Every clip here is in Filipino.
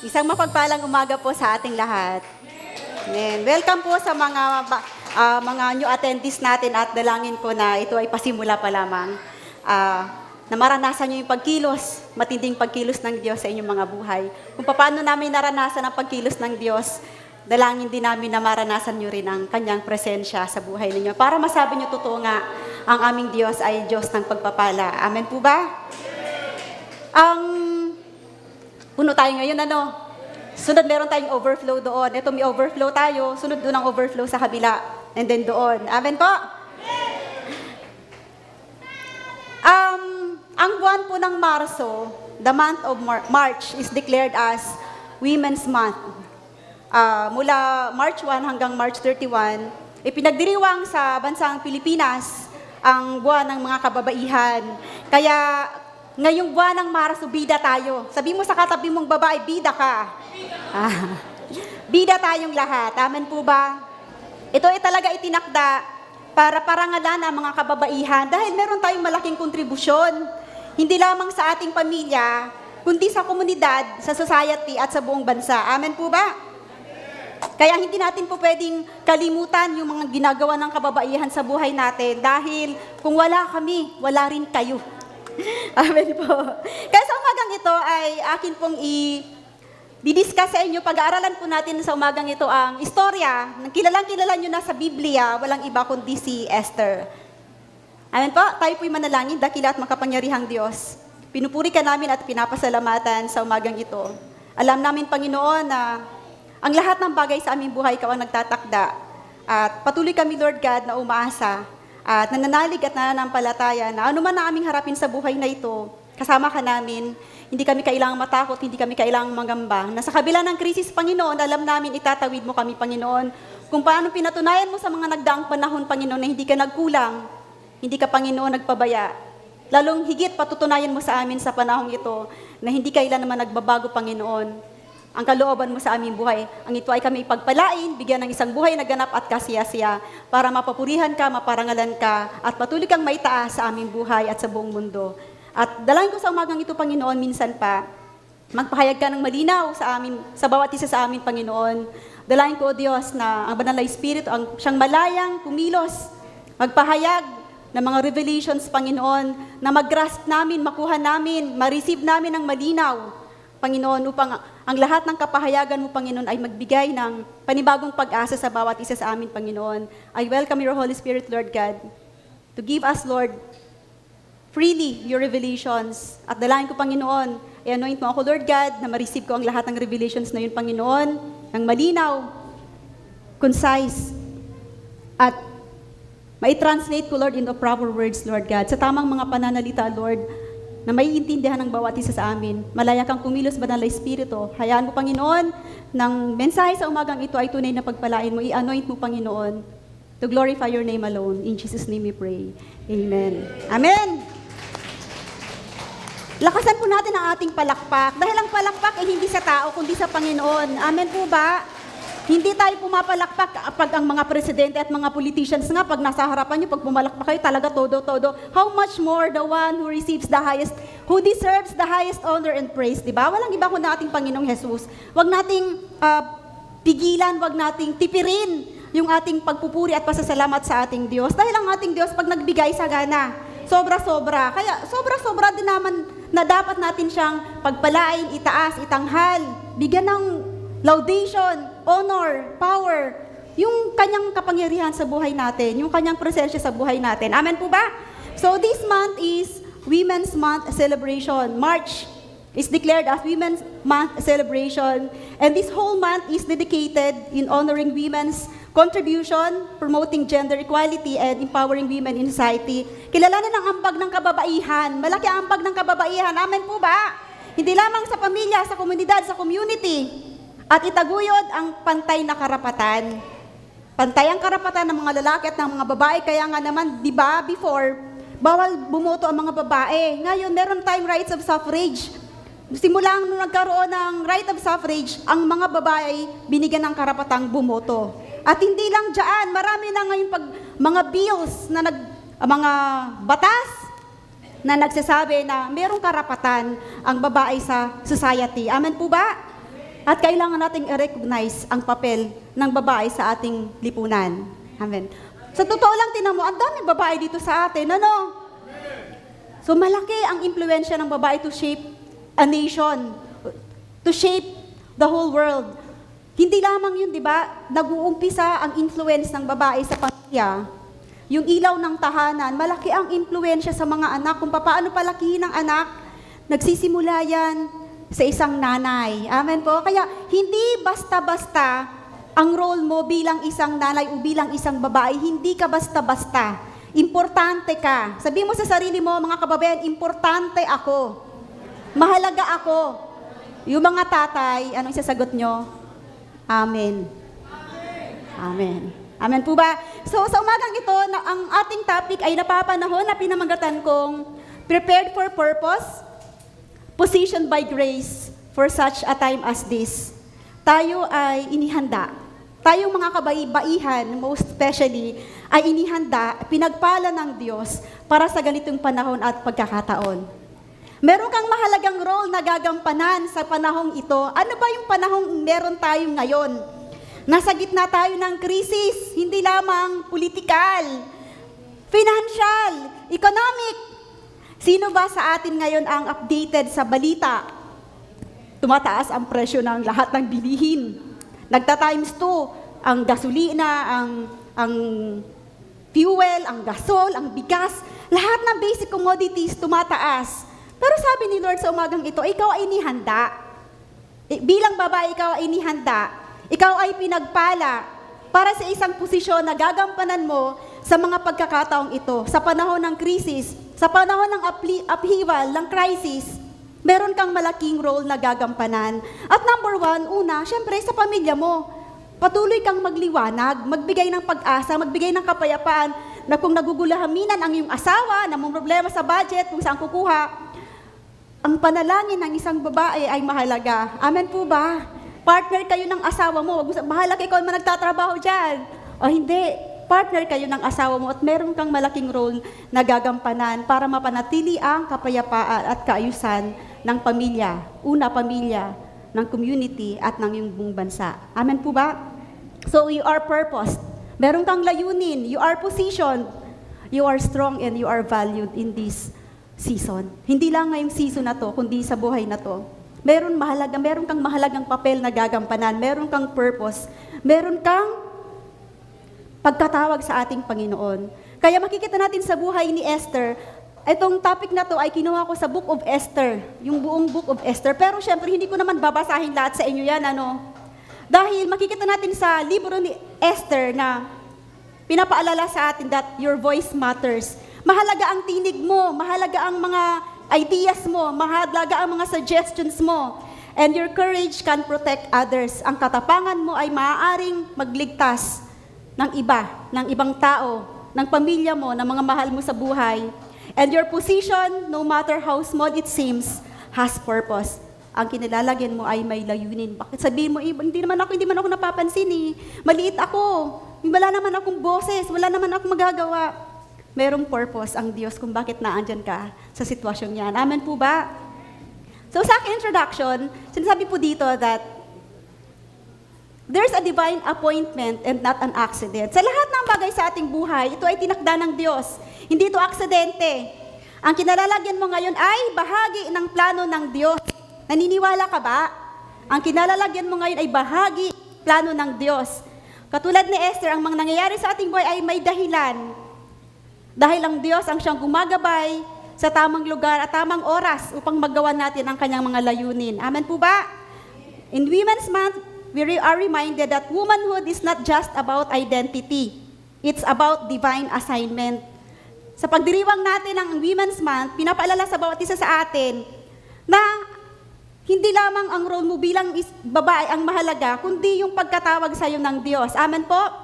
Isang mapagpalang umaga po sa ating lahat. Amen. Welcome po sa mga new attendees natin at dalangin ko na ito ay pasimula pa lamang. Na maranasan nyo yung pagkilos, matinding pagkilos ng Diyos sa inyong mga buhay. Kung paano namin naranasan ang pagkilos ng Diyos, dalangin din namin na maranasan nyo rin ang kanyang presensya sa buhay ninyo. Para masabi nyo totoo nga, ang aming Diyos ay Diyos ng pagpapala. Amen po ba? Puno tayo ngayon, Sunod meron tayong overflow doon. Ito may overflow tayo, sunod doon ang overflow sa kabila. And then doon. Amen po? Ang buwan po ng Marso, the month of March is declared as Women's Month. Mula March 1 hanggang March 31, ipinagdiriwang sa bansang Pilipinas ang buwan ng mga kababaihan. Kaya ngayong buwan ng Marso, bida tayo. Sabi mo sa katabi mong babae, bida ka. Bida tayong lahat. Amen po ba? Ito ay talaga itinakda para parangalan ang mga kababaihan dahil meron tayong malaking kontribusyon. Hindi lamang sa ating pamilya, kundi sa komunidad, sa society at sa buong bansa. Amen po ba? Kaya hindi natin po pwedeng kalimutan yung mga ginagawa ng kababaihan sa buhay natin dahil kung wala kami, wala rin kayo. Amen po. Kaya sa umagang ito ay akin pong i-discuss sa inyo, pag-aaralan po natin sa umagang ito ang istorya ng kilalang-kilala nyo na sa Biblia, walang iba kundi si Esther. Amen po, tayo po'y manalangin, dakila at makapangyarihang Diyos. Pinupuri ka namin at pinapasalamatan sa umagang ito. Alam namin, Panginoon, na ang lahat ng bagay sa aming buhay, Ikaw ang nagtatakda. At patuloy kami, Lord God, na umaasa at nananalig at nananampalataya na ano man na aming harapin sa buhay na ito, kasama ka namin, hindi kami kailangang matakot, hindi kami kailangang mangamba. Na sa kabila ng krisis, Panginoon, alam namin itatawid mo kami, Panginoon, kung paano pinatunayan mo sa mga nagdaang panahon, Panginoon, na hindi ka nagkulang, hindi ka, Panginoon, nagpabaya. Lalong higit patutunayan mo sa amin sa panahong ito na hindi kailan naman nagbabago, Panginoon, ang kalooban mo sa aming buhay. Ang ito ay kami ipagpalain, bigyan ng isang buhay na ganap at kasiyasiya para mapapurihan ka, maparangalan ka, at patuloy kang maitaas sa aming buhay at sa buong mundo. At dalangin ko sa umagang ito, Panginoon, minsan pa, magpahayag ka ng malinaw sa bawat isa sa amin, Panginoon. Dalangin ko, O Diyos, na ang Banal na Espiritu, ang siyang malayang, kumilos, magpahayag ng mga revelations, Panginoon, na mag-grasp namin, makuha namin, ma-receive namin ang malinaw, Panginoon, upang ang lahat ng kapahayagan mo, Panginoon, ay magbigay ng panibagong pag-asa sa bawat isa sa amin, Panginoon. I welcome your Holy Spirit, Lord God, to give us, Lord, freely your revelations. At dalangin ko, Panginoon, i-anoint mo ako, Lord God, na ma-receive ko ang lahat ng revelations na yun, Panginoon, ng malinaw, concise, at mai-translate ko, Lord, into proper words, Lord God, sa tamang mga pananalita, Lord, na maiintindihan ng bawat isa sa amin. Malaya kang kumilos, Banal na Espiritu. Hayaan mo, Panginoon, ng mensahe sa umagang ito ay tunay na pagpalain mo. I-anoint mo, Panginoon, to glorify your name alone. In Jesus' name we pray. Amen. Amen! Lakasan po natin ang ating palakpak. Dahil ang palakpak ay hindi sa tao, kundi sa Panginoon. Amen po ba? Hindi tayo pumapalakpak pag ang mga presidente at mga politicians nga, pag nasa harapan nyo, pag pumalakpak kayo, talaga todo-todo. How much more the one who receives the highest, who deserves the highest honor and praise, di ba? Walang iba kundi ating Panginoong Jesus. Huwag nating pigilan, huwag nating tipirin yung ating pagpupuri at pasasalamat sa ating Diyos. Dahil ang ating Diyos, pag nagbigay sagana, sobra-sobra. Kaya sobra-sobra din naman na dapat natin siyang pagpalain, itaas, itanghal, bigyan ng laudation, honor, power, yung kanyang kapangyarihan sa buhay natin, yung kanyang presensya sa buhay natin. Amen po ba? So this month is Women's Month celebration. March is declared as Women's Month celebration. And this whole month is dedicated in honoring women's contribution, promoting gender equality, and empowering women in society. Kilalanin ang ambag ng kababaihan. Malaki ang ambag ng kababaihan. Amen po ba? Hindi lamang sa pamilya, sa komunidad, sa community. At itaguyod ang pantay na karapatan. Pantay ang karapatan ng mga lalaki at ng mga babae. Kaya nga naman, di ba, before, bawal bumoto ang mga babae. Ngayon, meron tayong rights of suffrage. Simulang nung nagkaroon ng right of suffrage, ang mga babae binigyan ng karapatang bumoto. At hindi lang dyan, marami na ngayon mga bills na mga batas na nagsasabi na mayroong karapatan ang babae sa society. Amen po ba? At kailangan nating i-recognize ang papel ng babae sa ating lipunan. Amen. Sa totoo lang, tinan mo, ang daming babae dito sa atin, ano? So malaki ang impluensya ng babae to shape a nation, to shape the whole world. Hindi lamang yun, di ba? Nag-uumpisa ang influence ng babae sa pamilya. Yung ilaw ng tahanan, malaki ang impluensya sa mga anak. Kung paano palakihin ng anak, nagsisimula yan sa isang nanay. Amen po? Kaya hindi basta-basta ang role mo bilang isang nanay o bilang isang babae. Hindi ka basta-basta. Importante ka. Sabihin mo sa sarili mo, mga kababayan, importante ako. Mahalaga ako. Yung mga tatay, anong sasagot nyo? Amen. Amen. Amen po ba? So sa umagang ito, ang ating topic ay napapanahon na pinamagatan kong prepared for purpose, positioned by grace for such a time as this. Tayo ay inihanda. Tayong mga kabaihan, most especially, ay inihanda, pinagpala ng Diyos para sa ganitong panahon at pagkakataon. Meron kang mahalagang role na gagampanan sa panahong ito. Ano ba yung panahong meron tayo ngayon? Nasa gitna tayo ng krisis, hindi lamang politikal, financial, economic. Sino ba sa atin ngayon ang updated sa balita? Tumataas ang presyo ng lahat ng bilihin. Nagta-times 2 ang gasolina, ang fuel, ang gasol, ang bigas, lahat ng basic commodities tumataas. Pero sabi ni Lord sa umagang ito, ikaw ay inihanda. Bilang babae, ikaw ay inihanda. Ikaw ay pinagpala para sa isang posisyon na gagampanan mo sa mga pagkakataong ito. Sa panahon ng krisis, sa panahon ng upheaval, ng crisis, meron kang malaking role na gagampanan. At number 1, una, syempre sa pamilya mo. Patuloy kang magliwanag, magbigay ng pag-asa, magbigay ng kapayapaan na kung nagugulahaminan ang iyong asawa, na may problema sa budget, kung saan kukuha, ang panalangin ng isang babae ay mahalaga. Amen po ba? Partner kayo ng asawa mo. Bahala kayo kung nagtatrabaho dyan. O hindi, partner kayo ng asawa mo at meron kang malaking role na gagampanan para mapanatili ang kapayapaan at kaayusan ng pamilya. Una, pamilya, ng community at ng iyong buong bansa. Amen po ba? So you are purposed. Meron kang layunin. You are positioned. You are strong and you are valued in this season. Hindi lang ngayong season na to, kundi sa buhay na to. Meron kang mahalagang papel na gagampanan. Meron kang purpose. Meron kang pagkatawag sa ating Panginoon. Kaya makikita natin sa buhay ni Esther, itong topic na to ay kinuha ko sa Book of Esther, yung buong Book of Esther. Pero syempre, hindi ko naman babasahin lahat sa inyo yan, ano? Dahil makikita natin sa libro ni Esther na pinapaalala sa atin that your voice matters. Mahalaga ang tinig mo, mahalaga ang mga ideas mo, mahalaga ang mga suggestions mo. And your courage can protect others. Ang katapangan mo ay maaaring magligtas ng iba, ng ibang tao, ng pamilya mo, ng mga mahal mo sa buhay. And your position, no matter how small it seems, has purpose. Ang kinilalagyan mo ay may layunin. Bakit sabihin mo, hindi man ako napapansin eh. Maliit ako. Wala naman akong boses. Wala naman akong magagawa. Merong purpose ang Diyos kung bakit naandyan ka sa sitwasyon yan. Amen po ba? So sa aking introduction, sinasabi po dito that there's a divine appointment and not an accident. Sa lahat ng bagay sa ating buhay, ito ay tinakda ng Diyos. Hindi ito aksidente. Ang kinalalagyan mo ngayon ay bahagi ng plano ng Diyos. Naniniwala ka ba? Ang kinalalagyan mo ngayon ay bahagi plano ng Diyos. Katulad ni Esther, ang mga nangyayari sa ating buhay ay may dahilan. Dahil ang Diyos ang siyang gumagabay sa tamang lugar at tamang oras upang magawa natin ang kanyang mga layunin. Amen po ba? In Women's Month, we are reminded that womanhood is not just about identity. It's about divine assignment. Sa pagdiriwang natin ng Women's Month, pinapaalala sa bawat isa sa atin na hindi lamang ang role mo bilang babae ang mahalaga, kundi yung pagkatawag sa iyo ng Diyos. Amen po?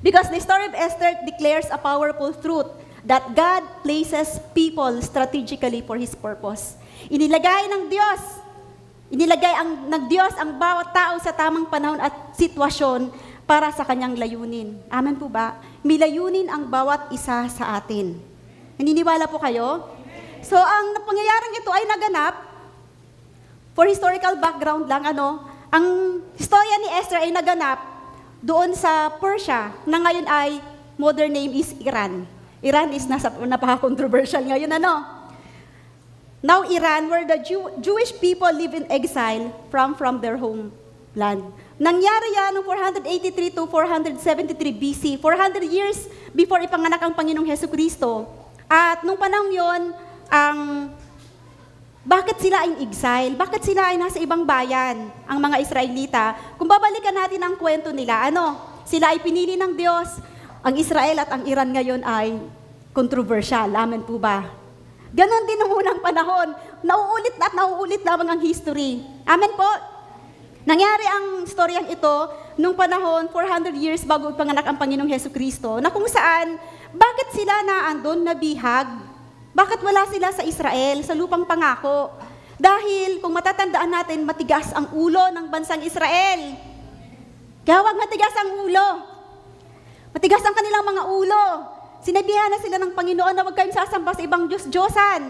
Because the story of Esther declares a powerful truth that God places people strategically for His purpose. Inilagay ng Diyos ang bawat tao sa tamang panahon at sitwasyon para sa kanyang layunin. Amen po ba? May layunin ang bawat isa sa atin. Naniniwala po kayo? So ang pangyayaring ito ay naganap, for historical background lang, Ang istorya ni Esther ay naganap doon sa Persia, na ngayon ay modern name is Iran. Iran is napaka-controversial ngayon, ano? Now, Iran, where the Jewish people live in exile from their homeland. Nangyari yan noong 483 to 473 BC, 400 years before ipanganak ang Panginoong Hesukristo. At nung panahon yon, bakit sila ay in exile? Bakit sila ay nasa ibang bayan, ang mga Israelita? Kung babalikan natin ang kwento nila, sila ay pinili ng Diyos. Ang Israel at ang Iran ngayon ay controversial. Amen po ba? Ganon din noong unang panahon. Nauulit at nauulit lamang ang history. Amen po? Nangyari ang storyang ito nung panahon, 400 years bago ipanganak ang Panginoong Hesukristo, na kung saan, bakit sila naandun, nabihag? Bakit wala sila sa Israel, sa lupang pangako? Dahil, kung matatandaan natin, matigas ang ulo ng bansang Israel. Gawag matigas ang ulo. Matigas ang kanilang mga ulo. Sinabihan na sila ng Panginoon na huwag kayong sasamba sa ibang Diyos-Diyosan.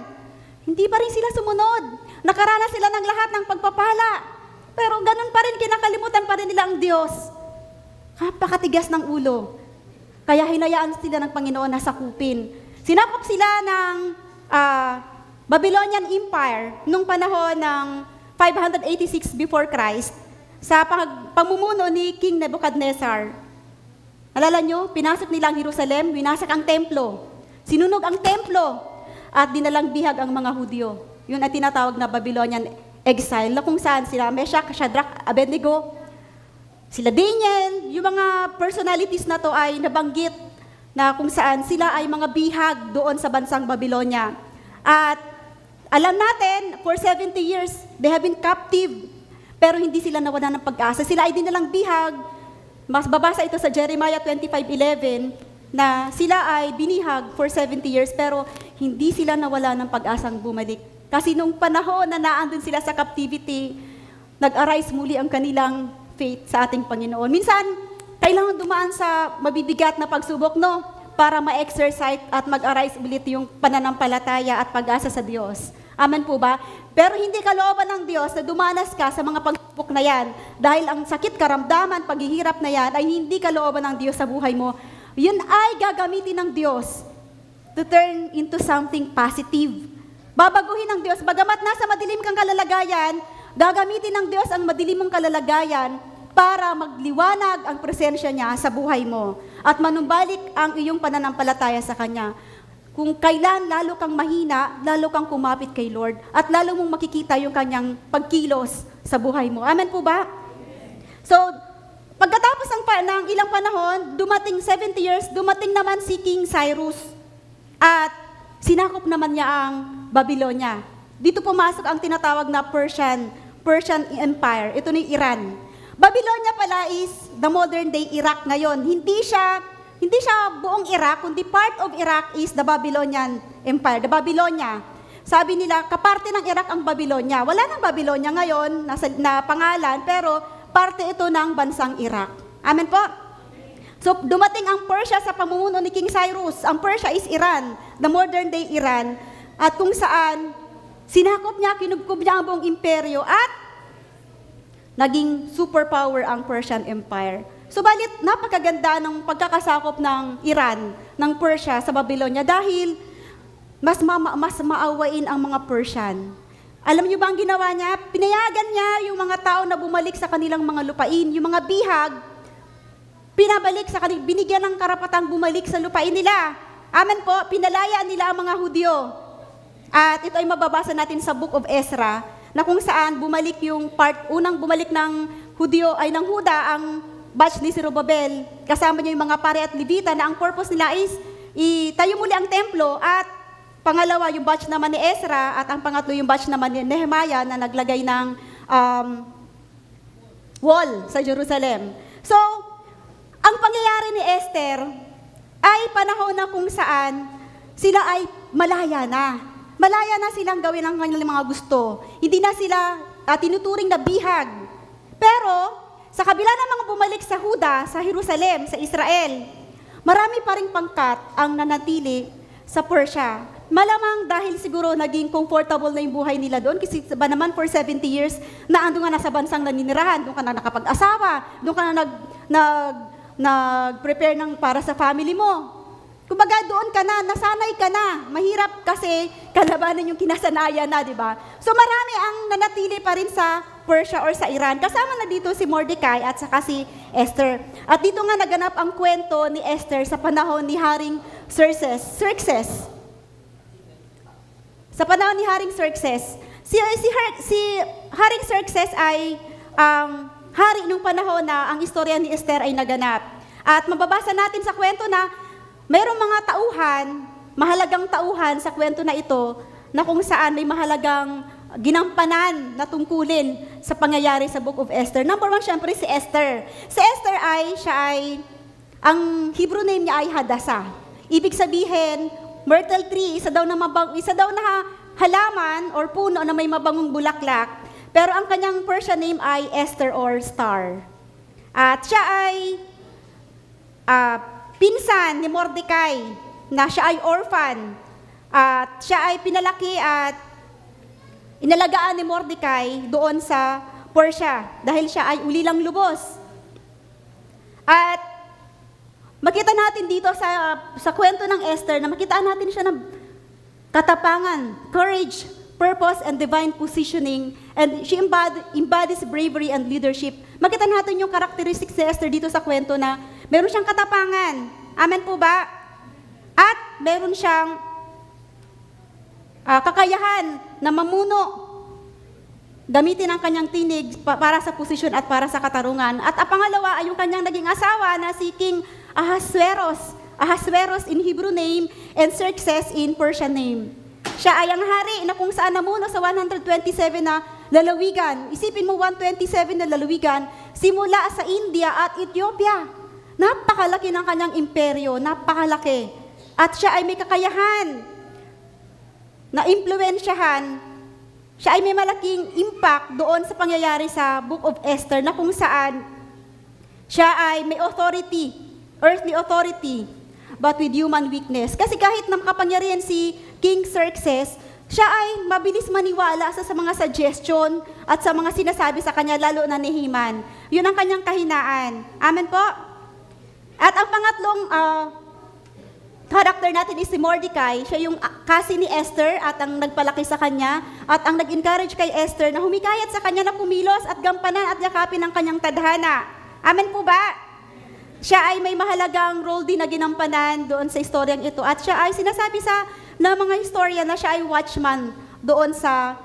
Hindi pa rin sila sumunod. Nakaranas sila ng lahat ng pagpapala. Pero ganun pa rin, kinakalimutan pa rin nila ang Diyos. Napakatigas ng ulo. Kaya hinayaan sila ng Panginoon na sakupin. Sinakop sila ng Babylonian Empire nung panahon ng 586 before Christ sa pamumuno ni King Nebuchadnezzar. Alala nyo, pinasok nila ang Jerusalem, winasak ang templo, sinunog ang templo, at dinalang bihag ang mga Hudyo. Yun ay tinatawag na Babylonian exile, na kung saan sila Meshach, Shadrach, Abednego, sila Daniel, yung mga personalities na to ay nabanggit na kung saan sila ay mga bihag doon sa bansang Babylonia. At alam natin, for 70 years, they have been captive, pero hindi sila nawalan ng pag-asa. Sila ay dinalang bihag. Mas babasa ito sa Jeremiah 25:11 na sila ay binihag for 70 years pero hindi sila nawala ng pag-asang bumalik. Kasi nung panahon na naandun sila sa captivity, nag-arise muli ang kanilang faith sa ating Panginoon. Minsan, kailangan dumaan sa mabibigat na pagsubok, no? Para ma-exercise at mag-arise ulit yung pananampalataya at pag-asa sa Diyos. Amen po ba? Pero hindi kalooban ng Diyos na dumanas ka sa mga pagsubok na yan. Dahil ang sakit, karamdaman, paghihirap na yan ay hindi kalooban ng Diyos sa buhay mo. Yun ay gagamitin ng Diyos to turn into something positive. Babaguhin ng Diyos. Bagamat nasa madilim kang kalalagayan, gagamitin ng Diyos ang madilim mong kalalagayan para magliwanag ang presensya niya sa buhay mo at manumbalik ang iyong pananampalataya sa Kanya. Kung kailan lalo kang mahina, lalo kang kumapit kay Lord at lalo mong makikita yung Kanyang pagkilos sa buhay mo. Amen po ba? So, pagkatapos ng ilang panahon, dumating 70 years, dumating naman si King Cyrus at sinakop naman niya ang Babylonia. Dito pumasok ang tinatawag na Persian Empire. Ito ni Iran. Babylonia pala is the modern day Iraq ngayon. Hindi siya buong Iraq, kundi part of Iraq is the Babylonian Empire, the Babylonia. Sabi nila, kaparte ng Iraq ang Babylonia. Wala nang Babylonia ngayon na pangalan, pero parte ito ng bansang Iraq. Amen po? So, dumating ang Persia sa pamumuno ni King Cyrus. Ang Persia is Iran, the modern day Iran. At kung saan, sinakop niya, kinubkob niya ang buong imperyo at naging superpower ang Persian Empire. Subalit, napakaganda ng pagkakasakop ng Iran, ng Persia sa Babylonia dahil mas maawain ang mga Persian. Alam niyo ba ang ginawa niya? Pinayagan niya yung mga tao na bumalik sa kanilang mga lupain, yung mga bihag, pinabalik sa kanila, binigyan ng karapatang bumalik sa lupain nila. Amen po, pinalaya nila ang mga Hudyo. At ito ay mababasa natin sa Book of Ezra, na kung saan bumalik yung unang bumalik ng Hudyo ay ng Huda, ang batch ni Zerubbabel, kasama niya yung mga pare at Levita na ang purpose nila is itayo muli ang templo at pangalawa yung batch naman ni Ezra at ang pangatlo yung batch naman ni Nehemiah na naglagay ng wall sa Jerusalem. So, ang pangyayari ni Esther ay panahon na kung saan sila ay malaya na. Malaya na silang gawin ang kanilang mga gusto. Hindi na sila tinuturing na bihag. Pero, sa kabila ng mga bumalik sa Huda, sa Jerusalem, sa Israel, marami pa ring pangkat ang nanatili sa Persia. Malamang dahil siguro naging comfortable na yung buhay nila doon kasi ba naman for 70 years na ando nga nasa bansang naninirahan, doon ka na nakapag-asawa, doon ka na nag-prepare ng para sa family mo. Kumbaga doon ka na, nasanay ka na. Mahirap kasi kalabanan yung kinasanayan na, di ba? So marami ang nanatili pa rin sa Persia or sa Iran. Kasama na dito si Mordecai at saka si Esther. At dito nga naganap ang kwento ni Esther sa panahon ni Haring Xerxes. Sa panahon ni Haring Xerxes, si Haring Xerxes ay hari nung panahon na ang istorya ni Esther ay naganap. At mababasa natin sa kwento na mayroong mga tauhan, mahalagang tauhan sa kwento na ito, na kung saan may mahalagang ginampanan na tungkulin sa pangyayari sa Book of Esther. Number one, syempre si Esther. Si Esther ang Hebrew name niya ay Hadassah. Ibig sabihin, myrtle tree, isa daw na halaman or puno na may mabangong bulaklak. Pero ang kanyang Persian name ay Esther or Star. At siya ay pinsan ni Mordecai, na siya ay orphan. At siya ay pinalaki at inalagaan ni Mordecai doon sa Persia dahil siya ay ulilang lubos. At makita natin dito sa kwento ng Esther na makita natin siya ng katapangan, courage, purpose, and divine positioning. And she embodies bravery and leadership. Makita natin yung characteristics ni Esther dito sa kwento na meron siyang katapangan. Amen po ba? At meron siyang kakayahan na mamuno. Gamitin ang kanyang tinig para sa posisyon at para sa katarungan. At ang pangalawa ay yung kanyang naging asawa na si King Ahasuerus. Ahasuerus in Hebrew name and Xerxes in Persian name. Siya ay ang hari na kung saan namuno sa 127 na lalawigan. Isipin mo 127 na lalawigan simula sa India at Ethiopia. Napakalaki ng kanyang imperyo, napakalaki. At siya ay may kakayahan na impluwensyahan. Siya ay may malaking impact doon sa pangyayari sa Book of Esther na kung saan siya ay may authority, earthly authority, but with human weakness. Kasi kahit na makapangyarihan si King Xerxes, siya ay mabilis maniwala sa mga suggestion at sa mga sinasabi sa kanya, lalo na ni Haman. Yun ang kanyang kahinaan. Amen po? At ang pangatlong character natin is si Mordecai. Siya yung kasi ni Esther at ang nagpalaki sa kanya at ang nag-encourage kay Esther na humikayat sa kanya na pumilos at gampanan at yakapin ang kanyang tadhana. Amen po ba? Siya ay may mahalagang role din na ginampanan doon sa istoryang ito. At siya ay sinasabi na mga historia na siya ay watchman doon sa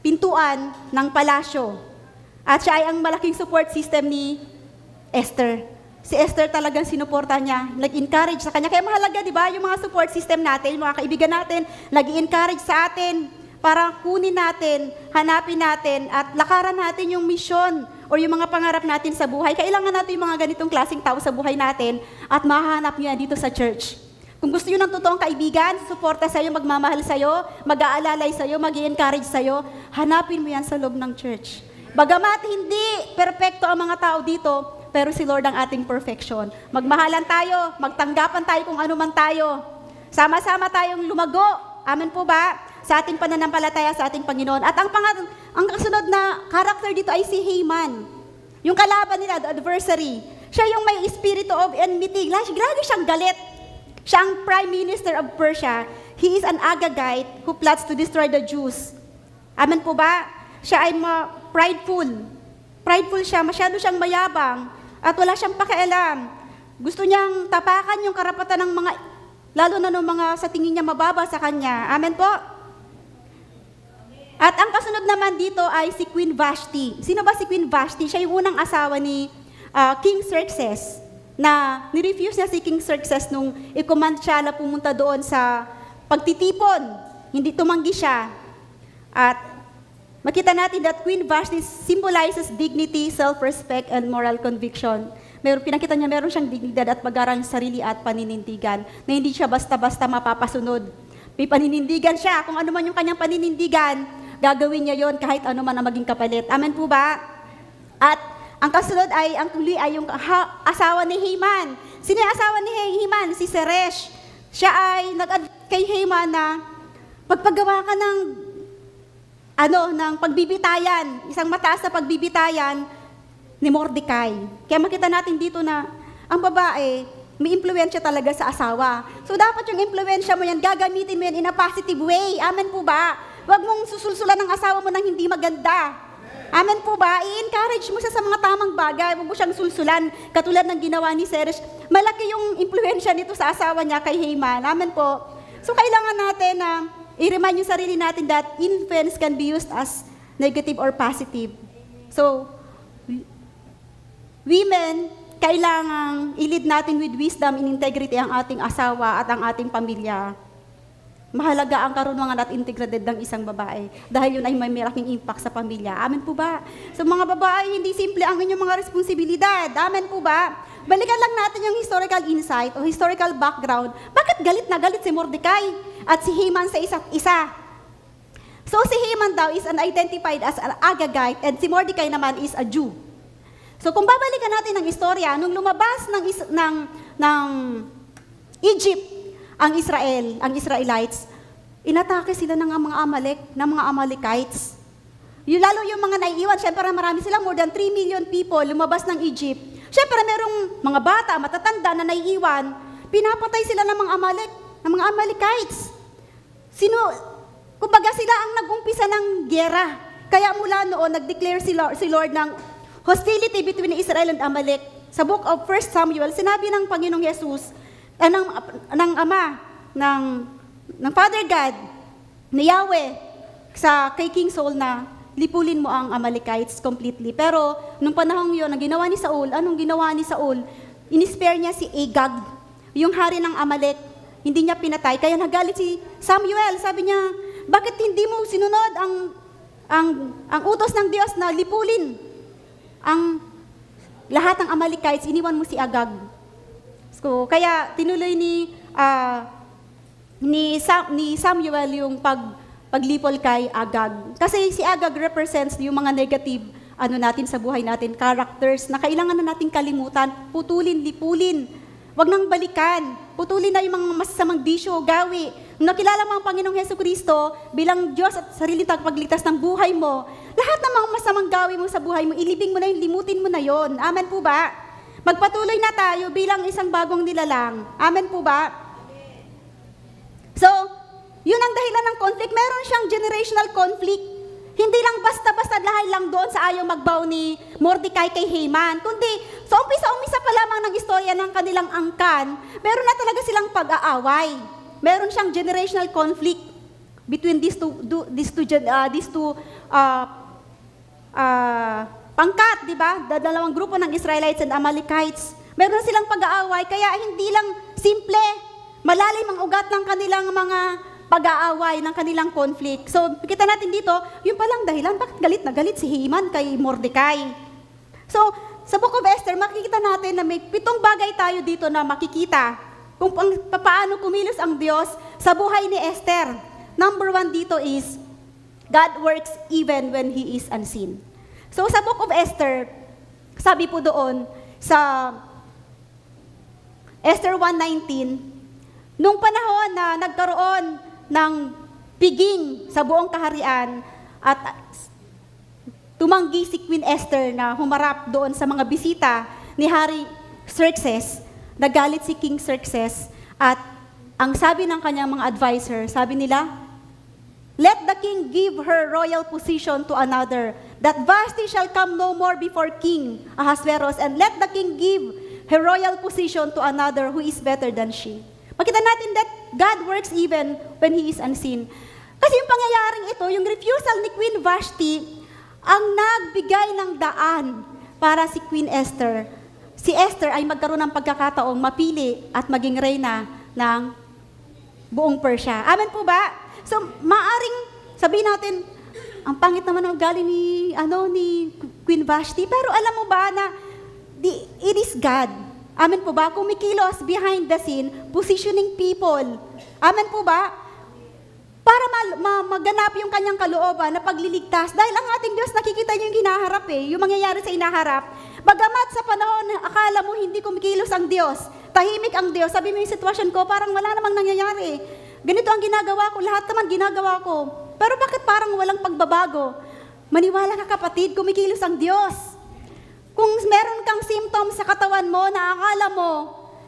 pintuan ng palasyo. At siya ay ang malaking support system ni Esther. Si Esther talagang sinuporta niya, nag-encourage sa kanya. Kaya mahalaga, di ba, yung mga support system natin, yung mga kaibigan natin, nag-encourage sa atin para kunin natin, hanapin natin, at lakaran natin yung mission o yung mga pangarap natin sa buhay. Kailangan natin yung mga ganitong klaseng tao sa buhay natin at mahanap niyo yan dito sa church. Kung gusto niyo ng totoong kaibigan, suporta sa'yo, magmamahal sa'yo, mag-aalalay sa'yo, mag-encourage sa'yo, hanapin mo yan sa loob ng church. Bagamat hindi perpekto ang mga tao dito, pero si Lord ang ating perfection. Magmahalan tayo, magtanggapan tayo kung ano man tayo. Sama-sama tayong lumago. Amen po ba? Sa ating pananampalataya sa ating Panginoon. At ang kasunod na character dito ay si Haman. Yung kalaban nila, the adversary. Siya yung may espiritu of enmity. Grabe siyang galit. Siya ang Prime Minister of Persia. He is an Agagite who plots to destroy the Jews. Amen po ba? Siya ay prideful. Prideful siya, masyado siyang mayabang. At wala siyang pakialam. Gusto niyang tapakan yung karapatan ng mga, lalo na ng mga sa tingin niya mababa sa kanya. Amen po? At ang kasunod naman dito ay si Queen Vashti. Sino ba si Queen Vashti? Siya yung unang asawa ni King Xerxes, na nirefuse niya si King Xerxes nung i-command siya na pumunta doon sa pagtitipon. Hindi tumanggi siya. At makita natin that Queen Vashti symbolizes dignity, self-respect, and moral conviction. Pinakita niya meron siyang dignidad at pag-aral ng sarili at paninindigan, na hindi siya basta-basta mapapasunod. May paninindigan siya. Kung ano man yung kanyang paninindigan, gagawin niya yon kahit ano man ang maging kapalit. Amen po ba? At ang kasunod ay, ang tuli ay yung asawa ni Haman. Sino yung asawa ni Haman? Si Zeresh. Siya ay kay Haman na magpagawa ka ng pagbibitayan, isang mataas na pagbibitayan ni Mordecai. Kaya makita natin dito na ang babae, may impluwensya talaga sa asawa. So dapat yung impluwensya mo yan, gagamitin mo yan in a positive way. Amen po ba? Huwag mong susulsulan ng asawa mo ng hindi maganda. Amen po ba? I-encourage mo siya sa mga tamang bagay. Huwag mo siyang sulsulan. Katulad ng ginawa ni Zeresh. Malaki yung impluwensya nito sa asawa niya kay Haman. Amen po. So kailangan natin na i-remind yung sarili natin that influence can be used as negative or positive. So, women, kailangang i-lead natin with wisdom and integrity ang ating asawa at ang ating pamilya. Mahalaga ang karunungan at integridad ng isang babae dahil yun ay may malaking impact sa pamilya. Amen po ba? So mga babae, hindi simple ang inyong mga responsibilidad. Amen po ba? Balikan lang natin yung historical insight o historical background. Bakit galit na galit si Mordecai at si Haman sa isa't isa? So si Haman daw is identified as an Agagite and si Mordecai naman is a Jew. So kung babalikan natin ang istorya, nung lumabas ng Egypt, ang Israelites, inatake sila ng mga Amalekites. Lalo yung mga naiiwan, syempre marami sila, more than 3 million people lumabas ng Egypt. Syempre merong mga bata, matatanda na naiiwan, pinapatay sila ng mga Amalekites. Kumbaga sila ang nag-umpisa ng giyera. Kaya mula noon, nag-declare si Lord ng hostility between Israel and Amalek. Sa book of 1 Samuel, sinabi ng Panginoong Jesus, ng Ama, ng Father God, ni Yahweh, kay King Saul na lipulin mo ang Amalekites completely. Pero nung panahon yun, ang ginawa ni Saul, inispare niya si Agag, yung hari ng Amalek, hindi niya pinatay. Kaya nagalit si Samuel, sabi niya, bakit hindi mo sinunod ang utos ng Diyos na lipulin ang lahat ng Amalekites, iniwan mo si Agag. So, kaya tinuloy ni Samuel yung paglipol kay Agag. Kasi si Agag represents yung mga negative natin sa buhay natin, characters na kailangan na nating kalimutan, putulin, lipulin. Wag nang balikan. Putulin na yung mga masasamang bisyo, gawi. Nung nakilala mo ang Panginoong Hesukristo bilang Diyos at sarili tagapagligtas ng buhay mo, lahat ng mga masamang gawi mo sa buhay mo, ilibing mo na yun, limutin mo na yon. Amen po ba? Magpatuloy na tayo bilang isang bagong nilalang. Amen po ba? So, yun ang dahilan ng conflict. Meron siyang generational conflict. Hindi lang basta-basta dahil lang doon sa ayaw magbaw ni Mordecai kay Haman. Kundi, sa umpisa pa lamang ng istorya ng kanilang angkan, meron na talaga silang pag-aaway. Meron siyang generational conflict between these two pangkat, di ba? Dalawang grupo ng Israelites and Amalekites. Meron silang pag-aaway, kaya hindi lang simple, malalim ang ugat ng kanilang mga pag-aaway, ng kanilang conflict. So, kita natin dito, yung palang dahilan, bakit galit na galit si Haman kay Mordecai. So, sa Book of Esther, makikita natin na may 7 bagay tayo dito na makikita kung paano kumilos ang Diyos sa buhay ni Esther. Number 1 dito is, God works even when He is unseen. So sa Book of Esther, sabi po doon sa Esther 1:19, nung panahon na nagkaroon ng piging sa buong kaharian at tumanggi si Queen Esther na humarap doon sa mga bisita ni Hari Xerxes, nagalit si King Xerxes at ang sabi ng kanyang mga advisor, sabi nila, let the king give her royal position to another, that Vashti shall come no more before King Ahasuerus, and let the king give her royal position to another who is better than she. Makita natin that God works even when He is unseen. Kasi yung pangyayaring ito, yung refusal ni Queen Vashti, ang nagbigay ng daan para si Queen Esther. Si Esther ay magkaroon ng pagkakataong mapili at maging reyna ng buong Persia. Amen po ba? So, maaring sabihin natin, ang pangit naman ng ugali ni Queen Vashti, pero alam mo ba na it is God. Amen po ba? Kumikilos behind the scene, positioning people. Amen po ba? Para maganap yung kanyang kalooban na pagliligtas. Dahil ang ating Diyos, nakikita niyo yung hinaharap yung mangyayari sa inaharap. Bagamat sa panahon na akala mo hindi kumikilos ang Diyos, tahimik ang Diyos, sabi mo yung sitwasyon ko, parang wala namang nangyayari. Ganito ang ginagawa ko, lahat naman ginagawa ko. Pero bakit parang walang pagbabago? Maniwala ka kapatid, kumikilos ang Diyos. Kung meron kang symptoms sa katawan mo na akala mo,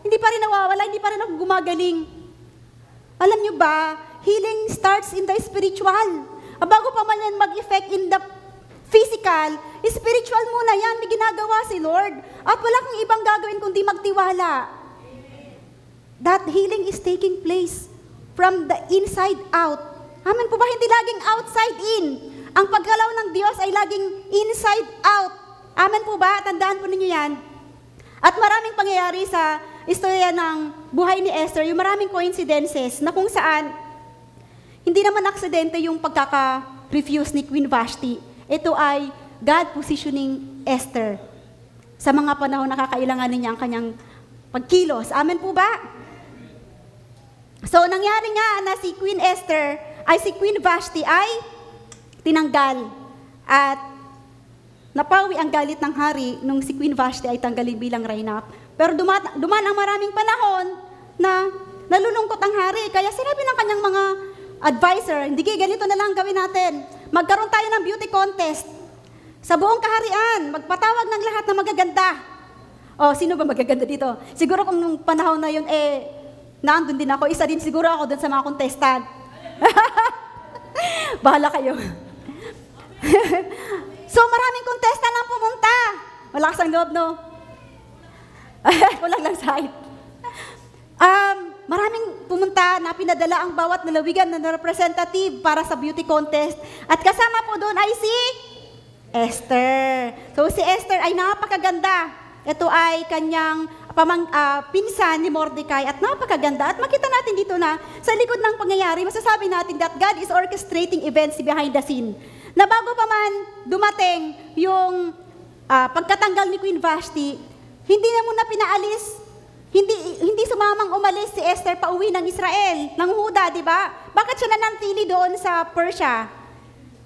hindi pa rin nawawala, hindi pa rin ako gumagaling. Alam nyo ba, healing starts in the spiritual. Bago pa man yan mag-effect in the physical, spiritual muna yan, may ginagawa si Lord. At wala kang ibang gagawin kundi magtiwala. That healing is taking place from the inside out. Amen po ba? Hindi laging outside in. Ang paggalaw ng Diyos ay laging inside out. Amen po ba? Tandaan po ninyo yan. At maraming pangyayari sa istorya ng buhay ni Esther, yung maraming coincidences na kung saan hindi naman aksidente yung pagkaka-refuse ni Queen Vashti. Ito ay God positioning Esther sa mga panahon na kakailanganin niya ang kanyang pagkilos. Amen po ba? So, nangyari nga na si Queen Vashti ay tinanggal at napawi ang galit ng hari nung si Queen Vashti ay tanggalin bilang reyna. Pero dumaan ang maraming panahon na nalulungkot ang hari. Kaya sinabi ng kanyang mga advisor, hindi ganito na lang gawin natin. Magkaroon tayo ng beauty contest sa buong kaharian. Magpatawag ng lahat na magaganda. O, sino ba magaganda dito? Siguro kung nung panahon na yun, naandun din ako. Isa din siguro ako dun sa mga contestant. Bahala kayo. So, maraming contestant ang pumunta. Malakas ang loob, no? Kulang lang side. Maraming pumunta na pinadala ang bawat lalawigan na representative para sa beauty contest. At kasama po doon ay si Esther. So, si Esther ay napakaganda. Ito ay kanyang pinsan ni Mordecai at napakaganda. At makita natin dito na sa likod ng pangyayari, masasabi natin that God is orchestrating events behind the scene. Na bago pa man dumating yung pagkatanggal ni Queen Vashti, hindi na muna pinaalis, hindi sumamang umalis si Esther pauwi ng Israel, ng Huda, di ba? Bakit siya nanantili doon sa Persia?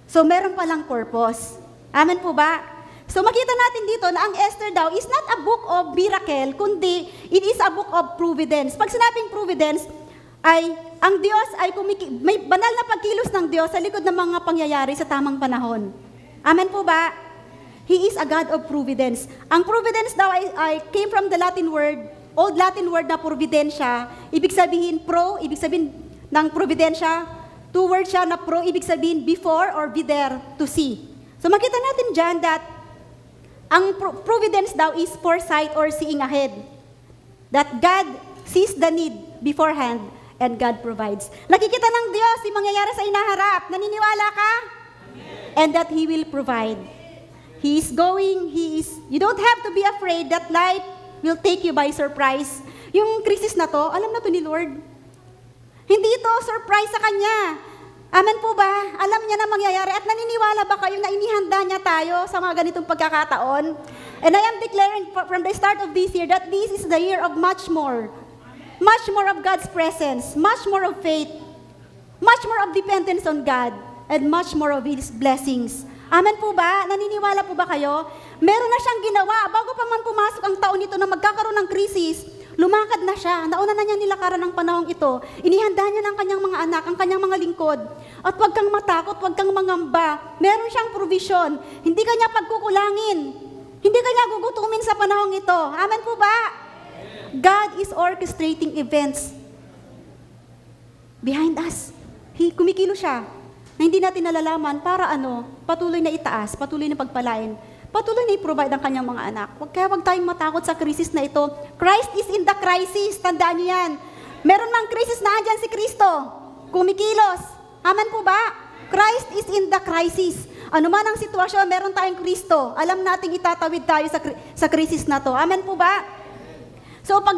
So meron palang purpose. Amen po ba? So makita natin dito na ang Esther daw is not a book of miracle, kundi it is a book of providence. Pag sinabing providence, ay ang Diyos ay may banal na pagkilos ng Diyos sa likod ng mga pangyayari sa tamang panahon. Amen po ba? He is a God of providence. Ang providence daw ay came from the Latin word, old Latin word na providensya. Ibig sabihin ibig sabihin ng providensya, two words siya na ibig sabihin before or be there to see. So makita natin dyan that ang providence daw is foresight or seeing ahead. That God sees the need beforehand and God provides. Nakikita ng Diyos yung mangyayari sa inaharap. Naniniwala ka? Amen. And that He will provide. You don't have to be afraid that life will take you by surprise. Yung crisis na to, alam na to ni Lord. Hindi ito surprise sa Kanya. Amen po ba? Alam niya na mangyayari at naniniwala ba kayo na inihanda niya tayo sa mga ganitong pagkakataon? And I am declaring from the start of this year that this is the year of much more. Much more of God's presence, much more of faith, much more of dependence on God, and much more of His blessings. Amen po ba? Naniniwala po ba kayo? Meron na siyang ginawa. Bago pa man pumasok ang taon nito na magkakaroon ng krisis, lumakad na siya. Nauna na niya nilakaran ng panahong ito. Inihanda niya ng kanyang mga anak, ang kanyang mga lingkod. At huwag kang matakot, huwag kang mangamba. Meron siyang provision. Hindi kanya pagkukulangin. Hindi kanya gugutumin sa panahong ito. Amen po ba? God is orchestrating events behind us. Kumikilo siya na hindi natin nalalaman para patuloy na itaas, patuloy na pagpalain, patuloy na i-provide ang kanyang mga anak. Kaya huwag tayong matakot sa krisis na ito. Christ is in the crisis. Tandaan niyo yan. Meron mang krisis na andyan si Kristo. Kumikilos. Amen po ba? Christ is in the crisis. Ano man ang sitwasyon, meron tayong Kristo. Alam nating itatawid tayo sa krisis na to. Amen po ba? So pag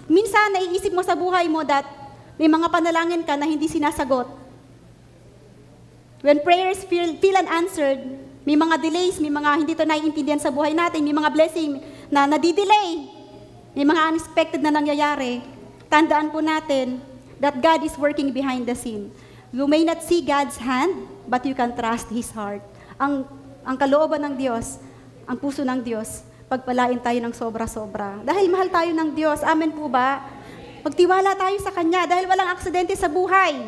minsan naiisip mo sa buhay mo that may mga panalangin ka na hindi sinasagot. When prayers feel unanswered, may mga delays, may mga hindi to naiintindihan sa buhay natin, may mga blessing na nadidelay, may mga unexpected na nangyayari, tandaan po natin that God is working behind the scene. You may not see God's hand, but you can trust His heart. Ang kalooban ng Diyos, ang puso ng Diyos, pagpalain tayo ng sobra-sobra. Dahil mahal tayo ng Diyos. Amen po ba? Magtiwala tayo sa Kanya dahil walang aksidente sa buhay.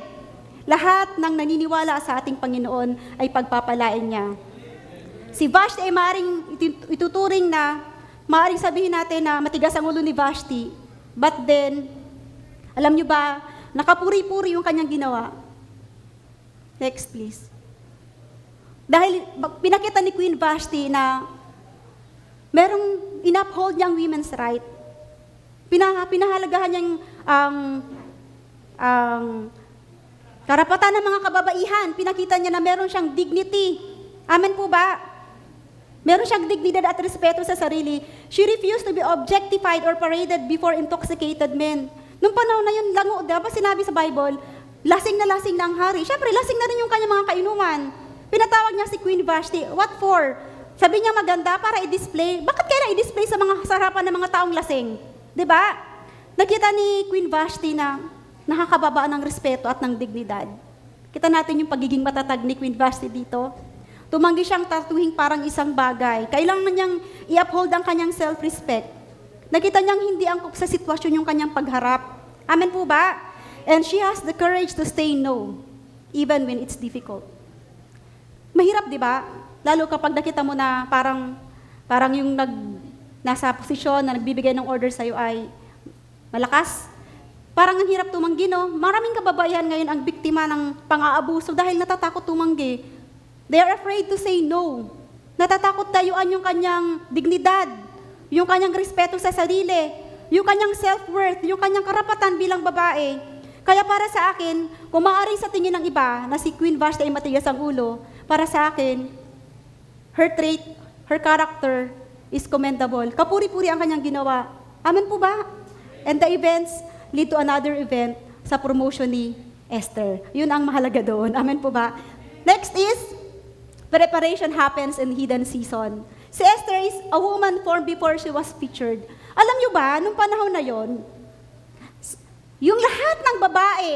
Lahat ng naniniwala sa ating Panginoon ay pagpapalain niya. Si Vashti ay maaaring ituturing na, maaaring sabihin natin na matigas ang ulo ni Vashti. But then, alam niyo ba, nakapuri-puri yung kanyang ginawa. Next, please. Dahil pinakita ni Queen Vashti na merong in-uphold niyang women's right. Pinahalagahan niyang karapatan ng mga kababaihan. Pinakita niya na meron siyang dignity. Amen po ba? Meron siyang dignidad at respeto sa sarili. She refused to be objectified or paraded before intoxicated men. Nung panahon na yun, lango, diba sinabi sa Bible, lasing na ang hari. Siyempre, lasing na rin yung kanyang mga kainuman. Pinatawag niya si Queen Vashti. What for? Sabi niya maganda para i-display. Bakit kaya i-display sa mga harapan ng mga taong lasing? Diba? Nakita ni Queen Vashti na nakakababa ng respeto at ng dignidad. Kita natin yung pagiging matatag ni Queen Vashti dito. Tumanggi siyang tatuhing parang isang bagay. Kailangan niyang i-uphold ang kanyang self-respect. Nakita niyang hindi angkop sa sitwasyon yung kanyang pagharap. Amen po ba? And she has the courage to say no, even when it's difficult. Mahirap, di ba? Lalo kapag nakita mo na parang yung nasa posisyon na nagbibigay ng order sa'yo ay malakas. Parang ang hirap tumanggi, no? Maraming kababaihan ngayon ang biktima ng pang-aabuso dahil natatakot tumanggi. They are afraid to say no. Natatakot tayuan yung kanyang dignidad, yung kanyang respeto sa sarili, yung kanyang self-worth, yung kanyang karapatan bilang babae. Kaya para sa akin, kung maaaring sa tingin ng iba na si Queen Vashti ay matigas ang ulo, para sa akin, her trait, her character is commendable. Kapuri-puri ang kanyang ginawa. Amen po ba? And the events lead to another event sa promotion ni Esther. Yun ang mahalaga doon. Amen po ba? Next is, preparation happens in hidden season. Si Esther is a woman formed before she was featured. Alam niyo ba, nung panahon na yon, yung lahat ng babae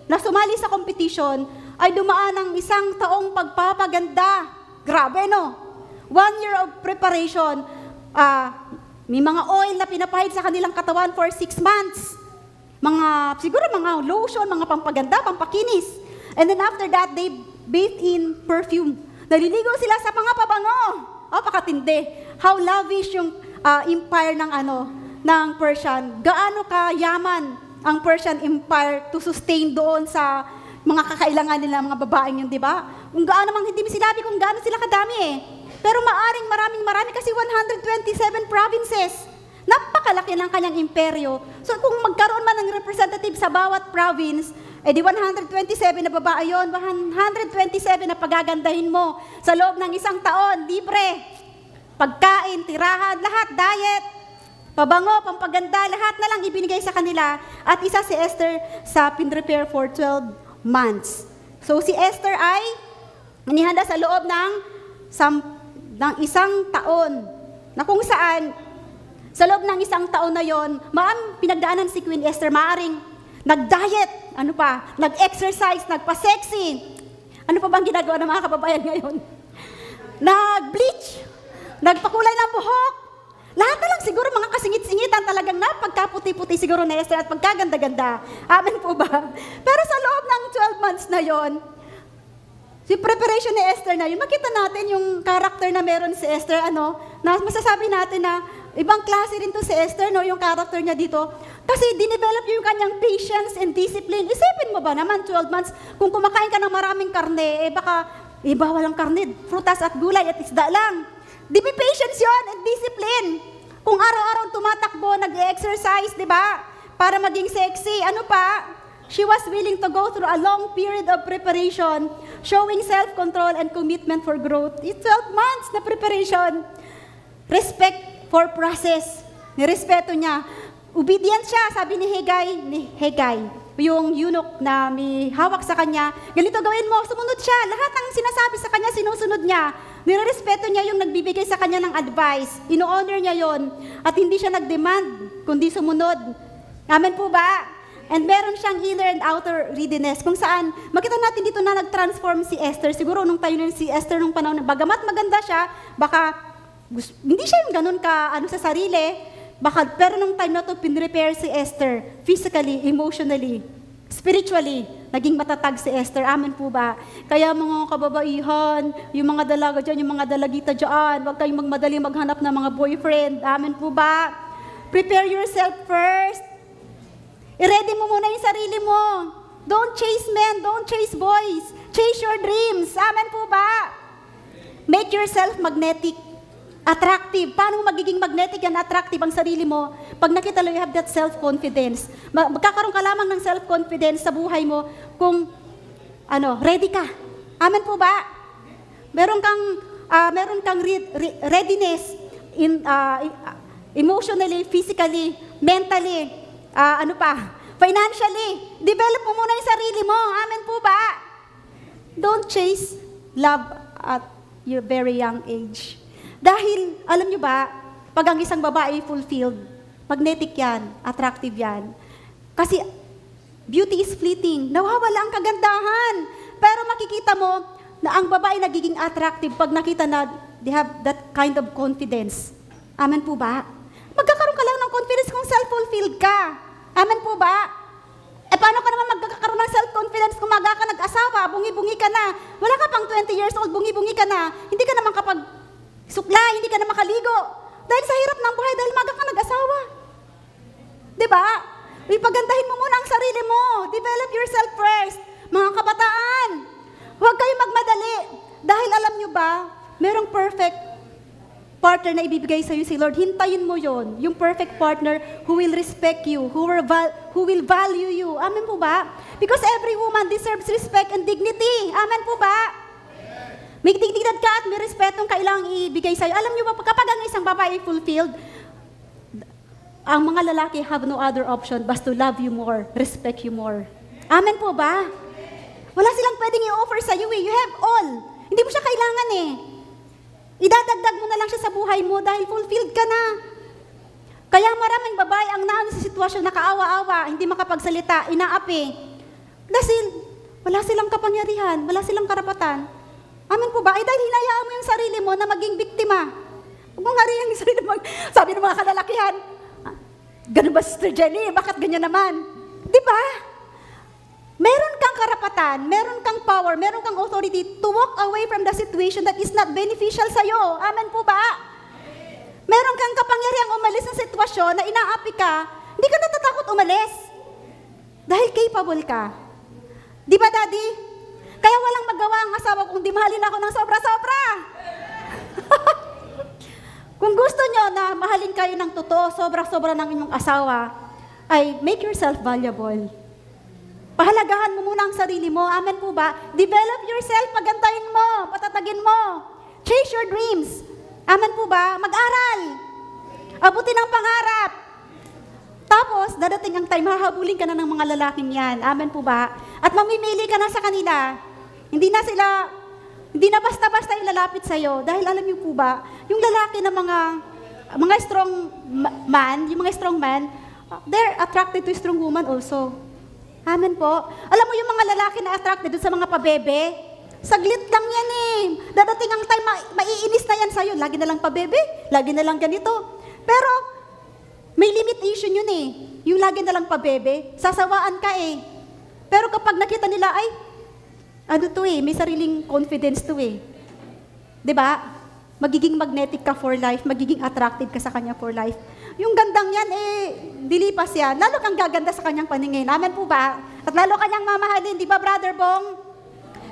na sumali sa competition ay dumaan ng isang taong pagpapaganda. Grabe, no? 1 year of preparation. May mga oil na pinapahid sa kanilang katawan for 6 months. Siguro mga lotion, mga pampaganda, pampakinis. And then after that, they bathe in perfume. Naliligo sila sa mga pabango. Pakatindi. How lavish yung empire ng Persian. Gaano kayaman ang Persian Empire to sustain doon sa mga kakailangan nila, mga babaeng yun, di ba? Kung gaano mang hindi sinabi kung gaano sila kadami eh. Pero maraming kasi 127 provinces. Napakalaki ng kanyang imperyo. So kung magkaroon man ng representative sa bawat province, di 127 na babae yun, 127 na pagagandahin mo sa loob ng isang taon, libre. Pagkain, tirahan, lahat, diet, pabango, pampaganda, lahat na lang ibinigay sa kanila. At isa si Esther sa pinrepare for 12 months. So si Esther ay inihanda sa loob ng isang taon na kung saan sa loob ng isang taon na yon, pinagdaanan si Queen Esther, maaring nag-diet, nag-exercise, nagpa-sexy. Ano pa bang ginagawa ng mga kababayan ngayon? Nag-bleach, nagpakulay ng buhok. Lahat na lang siguro mga kasingit-singitan, talagang napagkaputi-puti siguro na Esther at pagkaganda-ganda. Amen po ba? Pero sa loob ng 12 months na yon, si preparation ni Esther na yun, makita natin yung character na meron si Esther, na masasabi natin na ibang klase rin to si Esther, yung character niya dito. Kasi dinevelop niya yung kanyang patience and discipline. Isipin mo ba naman, 12 months, kung kumakain ka ng maraming karne, baka bawal ang karne, frutas at gulay at isda lang. Di ba patience yun and discipline? Kung araw-araw tumatakbo, nag-exercise, di ba? Para maging sexy, she was willing to go through a long period of preparation, showing self-control and commitment for growth. It's 12 months na preparation. Respect for process. Nirespeto niya. Obedient siya, sabi ni Haggai, yung eunuch na may hawak sa kanya, ganito gawin mo, sumunod siya. Lahat ng sinasabi sa kanya, sinusunod niya. Nirerespeto niya yung nagbibigay sa kanya ng advice. Ino-honor niya yon. At hindi siya nag-demand, kundi sumunod. Amen po ba? And meron siyang inner and outer readiness, kung saan, makita natin dito na nag-transform si Esther. Siguro nung tayo na si Esther nung panahon, bagamat maganda siya, baka hindi siya yung ganun ka sa sarili. Pero nung time na to, pinrepare si Esther physically, emotionally, spiritually, naging matatag si Esther. Amen po ba? Kaya mga kababaihan, yung mga dalaga dyan, yung mga dalagita dyan, huwag kayong magmadali maghanap ng mga boyfriend. Amen po ba? Prepare yourself first. I-ready mo muna yung sarili mo. Don't chase men, don't chase boys. Chase your dreams. Amen po ba? Make yourself magnetic. Attractive. Paano mo magiging magnetic and attractive ang sarili mo? Pag nakita mo, you have that self-confidence. Magkakaroon ka lamang ng self-confidence sa buhay mo kung ready ka. Amen po ba? Meron kang readiness in emotionally, physically, mentally, financially. Develop mo muna yung sarili mo. Amen po ba? Don't chase love at your very young age. Dahil, alam nyo ba, pag ang isang babae fulfilled, magnetic yan, attractive yan. Kasi, beauty is fleeting. Nawawala ang kagandahan. Pero makikita mo na ang babae nagiging attractive pag nakita na they have that kind of confidence. Amen po ba? Magkakaroon ka lang ng confidence kung self-fulfilled ka. Amen po ba? Paano ka naman magkakaroon ng self-confidence kung maga ka nag-asawa, bungi-bungi ka na, wala ka pang 20 years old, bungi-bungi ka na, hindi ka naman kapag suklay, hindi ka na makaligo. Dahil sa hirap ng buhay, dahil maga ka nag-asawa. Diba? Ipagandahin mo muna ang sarili mo. Develop yourself first. Mga kabataan, huwag kayong magmadali. Dahil alam nyo ba, merong perfect partner na ibibigay sa'yo si Lord. Hintayin mo yon, yung perfect partner who will respect you, who will value you. Amen po ba? Because every woman deserves respect and dignity. Amen po ba? May dignidad ka at may respetong kailangang ibigay sa'yo. Alam niyo ba, kapag ang isang babae fulfilled, ang mga lalaki have no other option but to love you more, respect you more. Amen po ba? Wala silang pwedeng i-offer sa'yo eh. You have all. Hindi mo siya kailangan eh. Idadagdag mo na lang siya sa buhay mo dahil fulfilled ka na. Kaya maraming babae ang naano sa sitwasyon na kaawa-awa, hindi makapagsalita, inaapi. Dahil wala silang kapangyarihan, wala silang karapatan. Amen po ba? Ay dahil hinayaan mo yung sarili mo na maging biktima. Huwag mong harihan yung sarili mo. Sabi ng mga kalalakihan, ganun ba Sister Jenny? Bakit ganyan naman? Di ba? Meron kang karapatan, meron kang power, meron kang authority to walk away from the situation that is not beneficial sa'yo. Amen po ba? Meron kang kapangyarihang umalis ng sitwasyon na inaapi ka, hindi ka natatakot umalis. Dahil capable ka. Di ba, Daddy? Kaya walang magawa ang asawa kung di mahalin ako ng sobra-sobra. Kung gusto nyo na mahalin kayo ng totoo, sobra-sobra ng inyong asawa, ay make yourself valuable. Pahalagahan mo muna ang sarili mo. Amen po ba? Develop yourself, pagantayin mo, patatagin mo. Chase your dreams. Amen po ba? Mag-aral. Abutin ang pangarap. Tapos, dadating ang time, hahabulin ka na ng mga lalaking yan. Amen po ba? At mamimili ka na sa kanila. Hindi na basta-basta ilalapit sa'yo. Dahil alam niyo po ba, yung lalaki na mga strong man, yung mga strong man, they're attracted to strong woman also. Amen po. Alam mo yung mga lalaki na attracted sa mga pabebe, saglit lang yan eh. Dadating ang time, maiinis na yan sa'yo. Lagi na lang pabebe, lagi na lang ganito. Pero, may limitation yun eh. Yung lagi na lang pabebe, sasawaan ka eh. Pero kapag nakita nila, ay, may sariling confidence to eh. 'Di ba? Magiging magnetic ka for life, magiging attractive ka sa kanya for life. Yung gandang yan, dilipas yan. Lalo kang gaganda sa kanyang paningin. Amen po ba? At lalo kanyang mamahalin. Di ba, Brother Bong?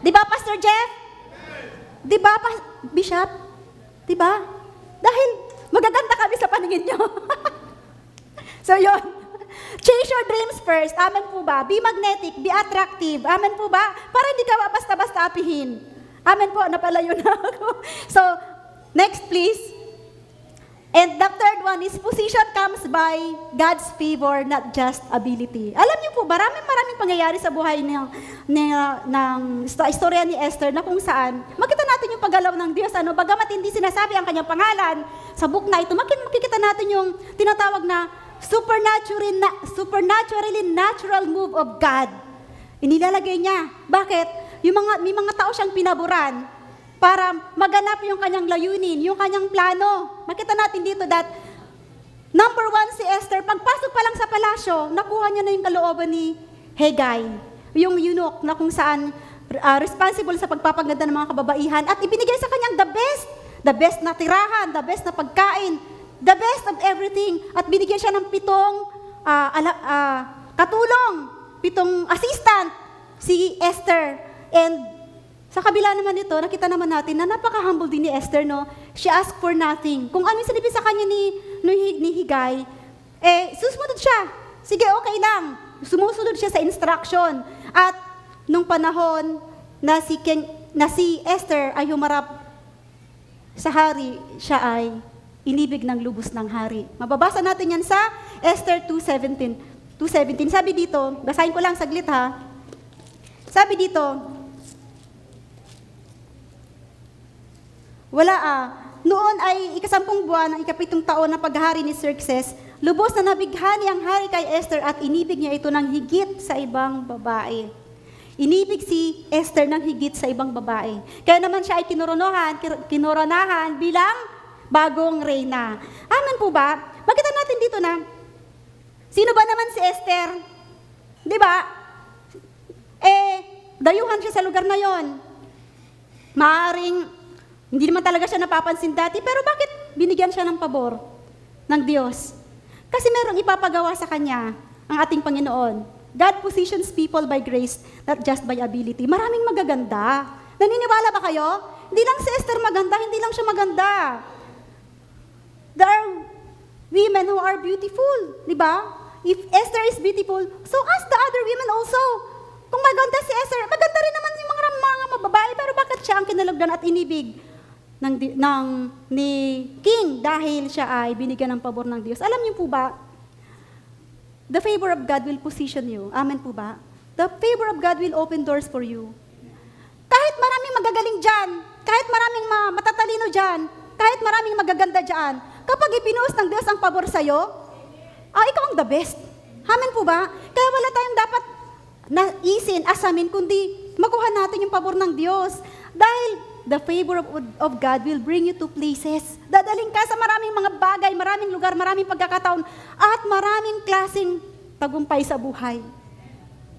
Di ba, Pastor Jeff? Di ba, Bishop? Di ba? Dahil magaganda kami sa paningin nyo. So, yun. Chase your dreams first. Amen po ba? Be magnetic, be attractive. Amen po ba? Para hindi ka basta-basta apihin. Amen po, napalayo na ako. So, next please. And the third one is position comes by God's favor, not just ability. Alam niyo po, maraming pangyayari sa buhay ng istorya ni Esther na kung saan, makita natin yung paggalaw ng Diyos, bagamat hindi sinasabi ang kanyang pangalan sa book na ito, makikita natin yung tinatawag na supernaturally natural move of God. Inilalagay niya. Bakit? May mga tao siyang pinaboran para maganap yung kanyang layunin, yung kanyang plano. Makita natin dito that Number 1, si Esther, pagpasok pa lang sa palasyo, nakuha niya na yung kalooban ni Hegai, yung eunuch na kung saan responsible sa pagpapaganda ng mga kababaihan at ibinigay sa kanyang the best na tirahan, the best na pagkain, the best of everything at binigyan siya ng 7 katulong, 7 assistant, si Esther. And sa kabila naman nito, nakita naman natin na napaka-humble din ni Esther, no? She asked for nothing. Kung ano yung sinabi sa kanya ni Hegai, susunod siya. Sige, okay lang. Sumusunod siya sa instruction. At nung panahon na si Esther ay humarap sa hari, siya ay inibig ng lubos ng hari. Mababasa natin yan sa Esther 2:17. Sabi dito, basahin ko lang saglit ha. Sabi dito, noon ay 10 buwan ng 7 taon na paghahari ni Xerxes, lubos na nabighani ang hari kay Esther at inibig niya ito ng higit sa ibang babae. Inibig si Esther ng higit sa ibang babae. Kaya naman siya ay kinoronahan bilang bagong reyna. Amen po ba? Makita natin dito na, sino ba naman si Esther? Di ba? Dayuhan siya sa lugar na yon. Maaring hindi naman talaga siya napapansin dati, pero bakit binigyan siya ng pabor ng Diyos? Kasi merong ipapagawa sa kanya ang ating Panginoon. God positions people by grace, not just by ability. Maraming magaganda. Naniniwala ba kayo? Hindi lang si Esther maganda, hindi lang siya maganda. There are women who are beautiful, di ba? If Esther is beautiful, so ask the other women also. Kung maganda si Esther, maganda rin naman yung mga babae, pero bakit siya ang kinalugdan at inibig ni King dahil siya ay binigyan ng pabor ng Diyos? Alam niyo po ba, the favor of God will position you. Amen po ba? The favor of God will open doors for you. Kahit maraming magagaling dyan, kahit maraming matatalino dyan, kahit maraming magaganda dyan, kapag ipinuos ng Diyos ang pabor sa'yo, ikaw ang the best. Amen po ba? Kaya wala tayong dapat asamin, kundi makuha natin yung pabor ng Diyos. Dahil the favor of God will bring you to places. Dadaling ka sa maraming mga bagay, maraming lugar, maraming pagkakataon, at maraming klaseng tagumpay sa buhay.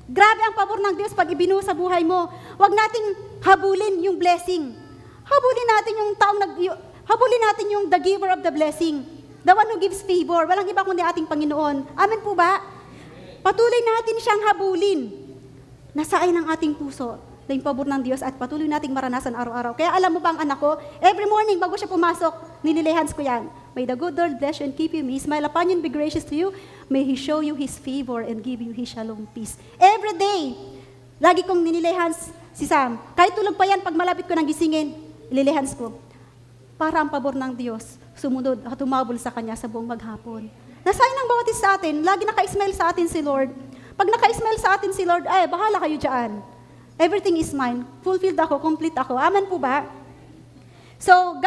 Grabe ang pabor ng Diyos pag ibinuhos sa buhay mo. Huwag nating habulin yung blessing. Habulin natin yung the giver of the blessing. The one who gives favor. Walang iba kundi ating Panginoon. Amen po ba? Patuloy natin siyang habulin. Nasaay ng ating puso na yung pabor ng Diyos at patuloy nating maranasan araw-araw. Kaya alam mo ba ang anak ko, every morning bago siya pumasok, nililihans ko yan. May the good Lord bless you and keep you. May He smile upon you and be gracious to you. May He show you His favor and give you His shalom peace. Every day, lagi kong nililihans si Sam. Kahit tulog pa yan, pag malapit ko nang gisingin, nililihans ko. Para ang pabor ng Diyos sumunod at tumabol sa Kanya sa buong maghapon. Nasayin ng bawat isa sa atin, lagi naka-smile sa atin si Lord. Pag naka-smile sa atin si Lord, bahala kayo dyan. Everything is mine. Fulfilled ako, complete ako. Amen po ba? So,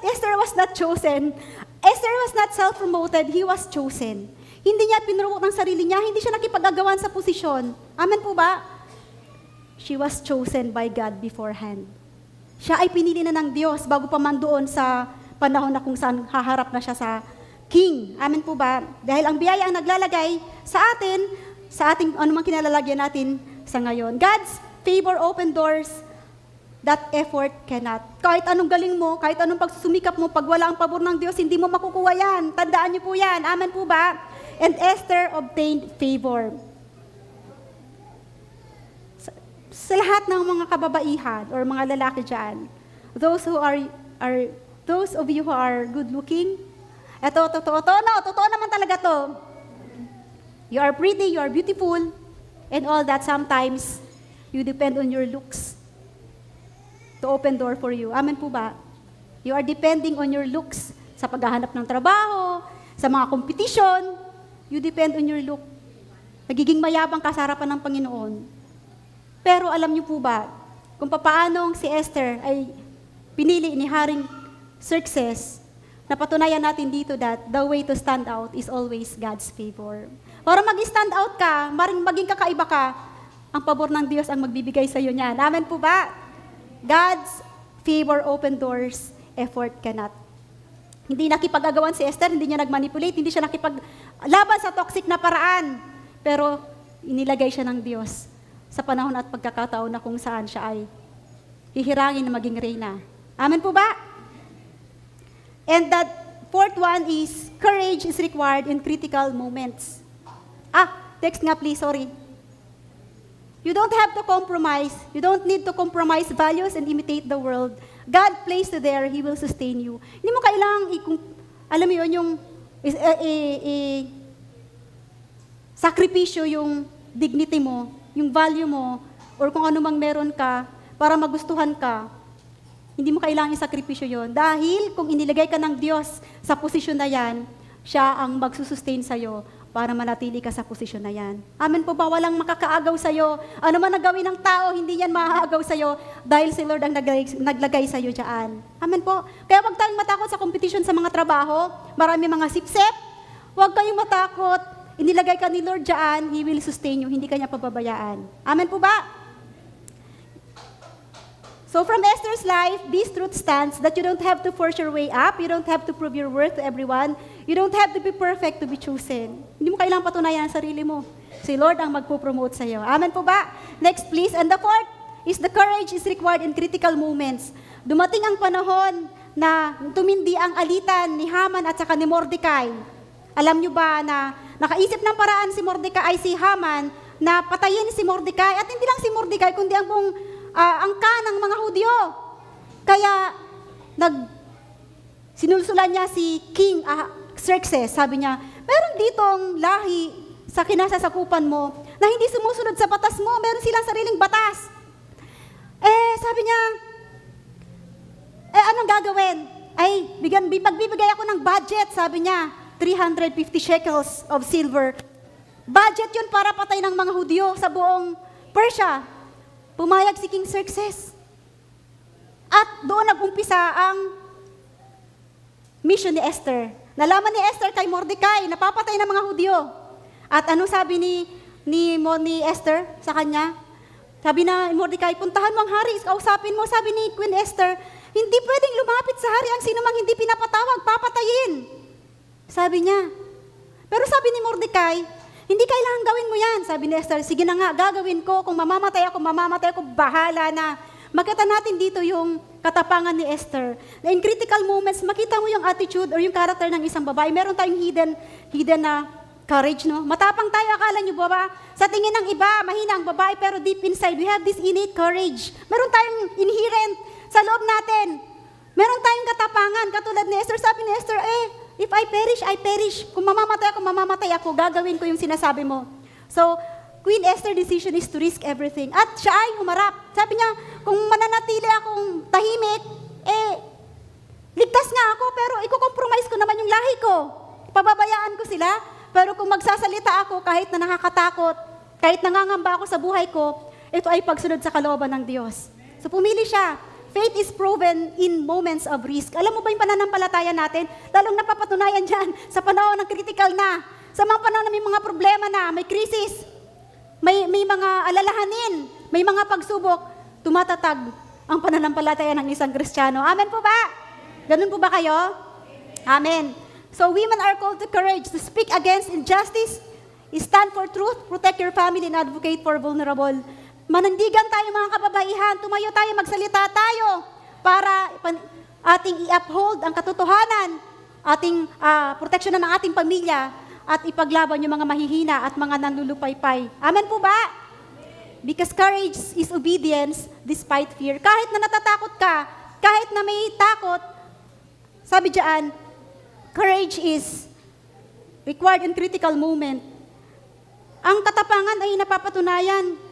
Esther was not chosen. Esther was not self-promoted. He was chosen. Hindi niya pinromote ng sarili niya. Hindi siya nakipag-agawan sa posisyon. Amen po ba? She was chosen by God beforehand. Siya ay pinili na ng Diyos bago pa man doon sa panahon na kung saan haharap na siya sa king. Amen po ba? Dahil ang biyaya ang naglalagay sa ating anumang kinalalagyan natin sa ngayon. God's favor open doors that effort cannot. Kahit anong galing mo, kahit anong pagsusumikap mo, pag wala ang pabor ng Diyos, hindi mo makukuha yan. Tandaan niyo po yan. Amen po ba? And Esther obtained favor. Sa lahat ng mga kababaihan or mga lalaki dyan, those of you who are good looking, totoo naman talaga to. You are pretty, you are beautiful, and all that sometimes you depend on your looks to open door for you. Amen po ba? You are depending on your looks sa paghahanap ng trabaho, sa mga competition. You depend on your look. Nagiging mayabang ka sa harapan ng Panginoon. Pero alam niyo po ba, kung paano si Esther ay pinili ni Haring Xerxes, napatunayan natin dito that the way to stand out is always God's favor. Para mag-stand out ka, maging kakaiba ka, ang pabor ng Diyos ang magbibigay sa iyo niyan. Amen po ba? God's favor open doors, effort cannot. Hindi nakipag-agawan si Esther, hindi niya nag-manipulate, hindi siya nakipaglaban sa toxic na paraan. Pero inilagay siya ng Diyos sa panahon at pagkakataon na kung saan siya ay hihirangin na maging reyna. Amen po ba? And the fourth one is, courage is required in critical moments. Text nga please, sorry. You don't have to compromise. You don't need to compromise values and imitate the world. God placed you there, He will sustain you. Hindi mo kailangang, alam mo yun, yung sakripisyo yung dignity mo, yung value mo, or kung ano mang meron ka, para magustuhan ka. Hindi mo kailangang isakripisyo yun. Dahil kung inilagay ka ng Diyos sa posisyon na yan, siya ang magsusustain sa'yo para manatili ka sa posisyon na yan. Amen po ba? Walang makakaagaw sa'yo. Ano man ang gawin ng tao, hindi yan maaagaw sa'yo dahil si Lord ang naglagay sa'yo dyan. Amen po. Kaya huwag tayong matakot sa competition sa mga trabaho. Marami mga sipsip. Huwag kayong matakot. Inilagay ka ni Lord dyan, He will sustain you. Hindi ka niya pababayaan. Amen po ba? So from Esther's life, this truth stands that you don't have to force your way up. You don't have to prove your worth to everyone. You don't have to be perfect to be chosen. Hindi mo kailangang patunayan ang sarili mo. Si Lord ang magpo-promote sa iyo. Amen po ba? Next please. And the fourth is the courage is required in critical moments. Dumating ang panahon na tumindi ang alitan ni Haman at saka ni Mordecai. Alam niyo ba na nakaisip ng paraan si Mordecai ay si Haman na patayin si Mordecai. At hindi lang si Mordecai, kundi ang buong angka ng mga Hudyo. Kaya, sinulsulan niya si King Xerxes. Sabi niya, meron ditong lahi sa kinasasakupan mo na hindi sumusunod sa batas mo. Meron silang sariling batas. Sabi niya, anong gagawin? Magbibigay ako ng budget, sabi niya, 350 shekels of silver. Budget yun para patay ng mga Hudyo sa buong Persia. Pumayag si King Xerxes. At doon nag-umpisa ang mission ni Esther. Nalaman ni Esther kay Mordecai, napapatay ng mga Hudyo. At ano sabi ni Esther sa kanya? Sabi na Mordecai, puntahan mo ang hari, kausapin mo. Sabi ni Queen Esther, hindi pwedeng lumapit sa hari ang sinumang hindi pinapatawag, papatayin. Sabi niya. Pero sabi ni Mordecai, hindi kailangan gawin mo yan. Sabi ni Esther, sige na nga, gagawin ko. Kung mamamatay ako, bahala na. Makita natin dito yung katapangan ni Esther. Na in critical moments, makita mo yung attitude or yung character ng isang babae. Meron tayong hidden na courage, no? Matapang tayo, akala nyo ba? Sa tingin ng iba, mahina ang babae, pero deep inside, we have this innate courage. Meron tayong inherent sa loob natin. Meron tayong katapangan. Katulad ni Esther, sabi ni Esther, if I perish, I perish. Kung mamamatay ako, gagawin ko yung sinasabi mo. So, Queen Esther's decision is to risk everything. At siya ay humarap. Sabi niya, kung mananatili akong tahimik, ligtas nga ako, pero i-compromise ko naman yung lahi ko. Pababayaan ko sila, pero kung magsasalita ako, kahit na nakakatakot, kahit nangangamba ako sa buhay ko, ito ay pagsunod sa kalooban ng Diyos. So, pumili siya. Faith is proven in moments of risk. Alam mo ba yung pananampalataya natin? Lalong napapatunayan dyan sa panahon ng critical na. Sa mga panahon na may mga problema na, may krisis, may mga alalahanin, may mga pagsubok, tumatatag ang pananampalataya ng isang Kristiyano. Amen po ba? Ganun po ba kayo? Amen. So women are called to courage to speak against injustice, stand for truth, protect your family, and advocate for vulnerable. Manandigan tayo mga kababaihan, tumayo tayo, magsalita tayo para ating i-uphold ang katotohanan, ating proteksyonan ng ating pamilya at ipaglaban yung mga mahihina at mga nanlulupaypay. Amen po ba? Because courage is obedience despite fear. Kahit na natatakot ka, kahit na may takot, sabi diyan, courage is required in critical moment. Ang katapangan ay napapatunayan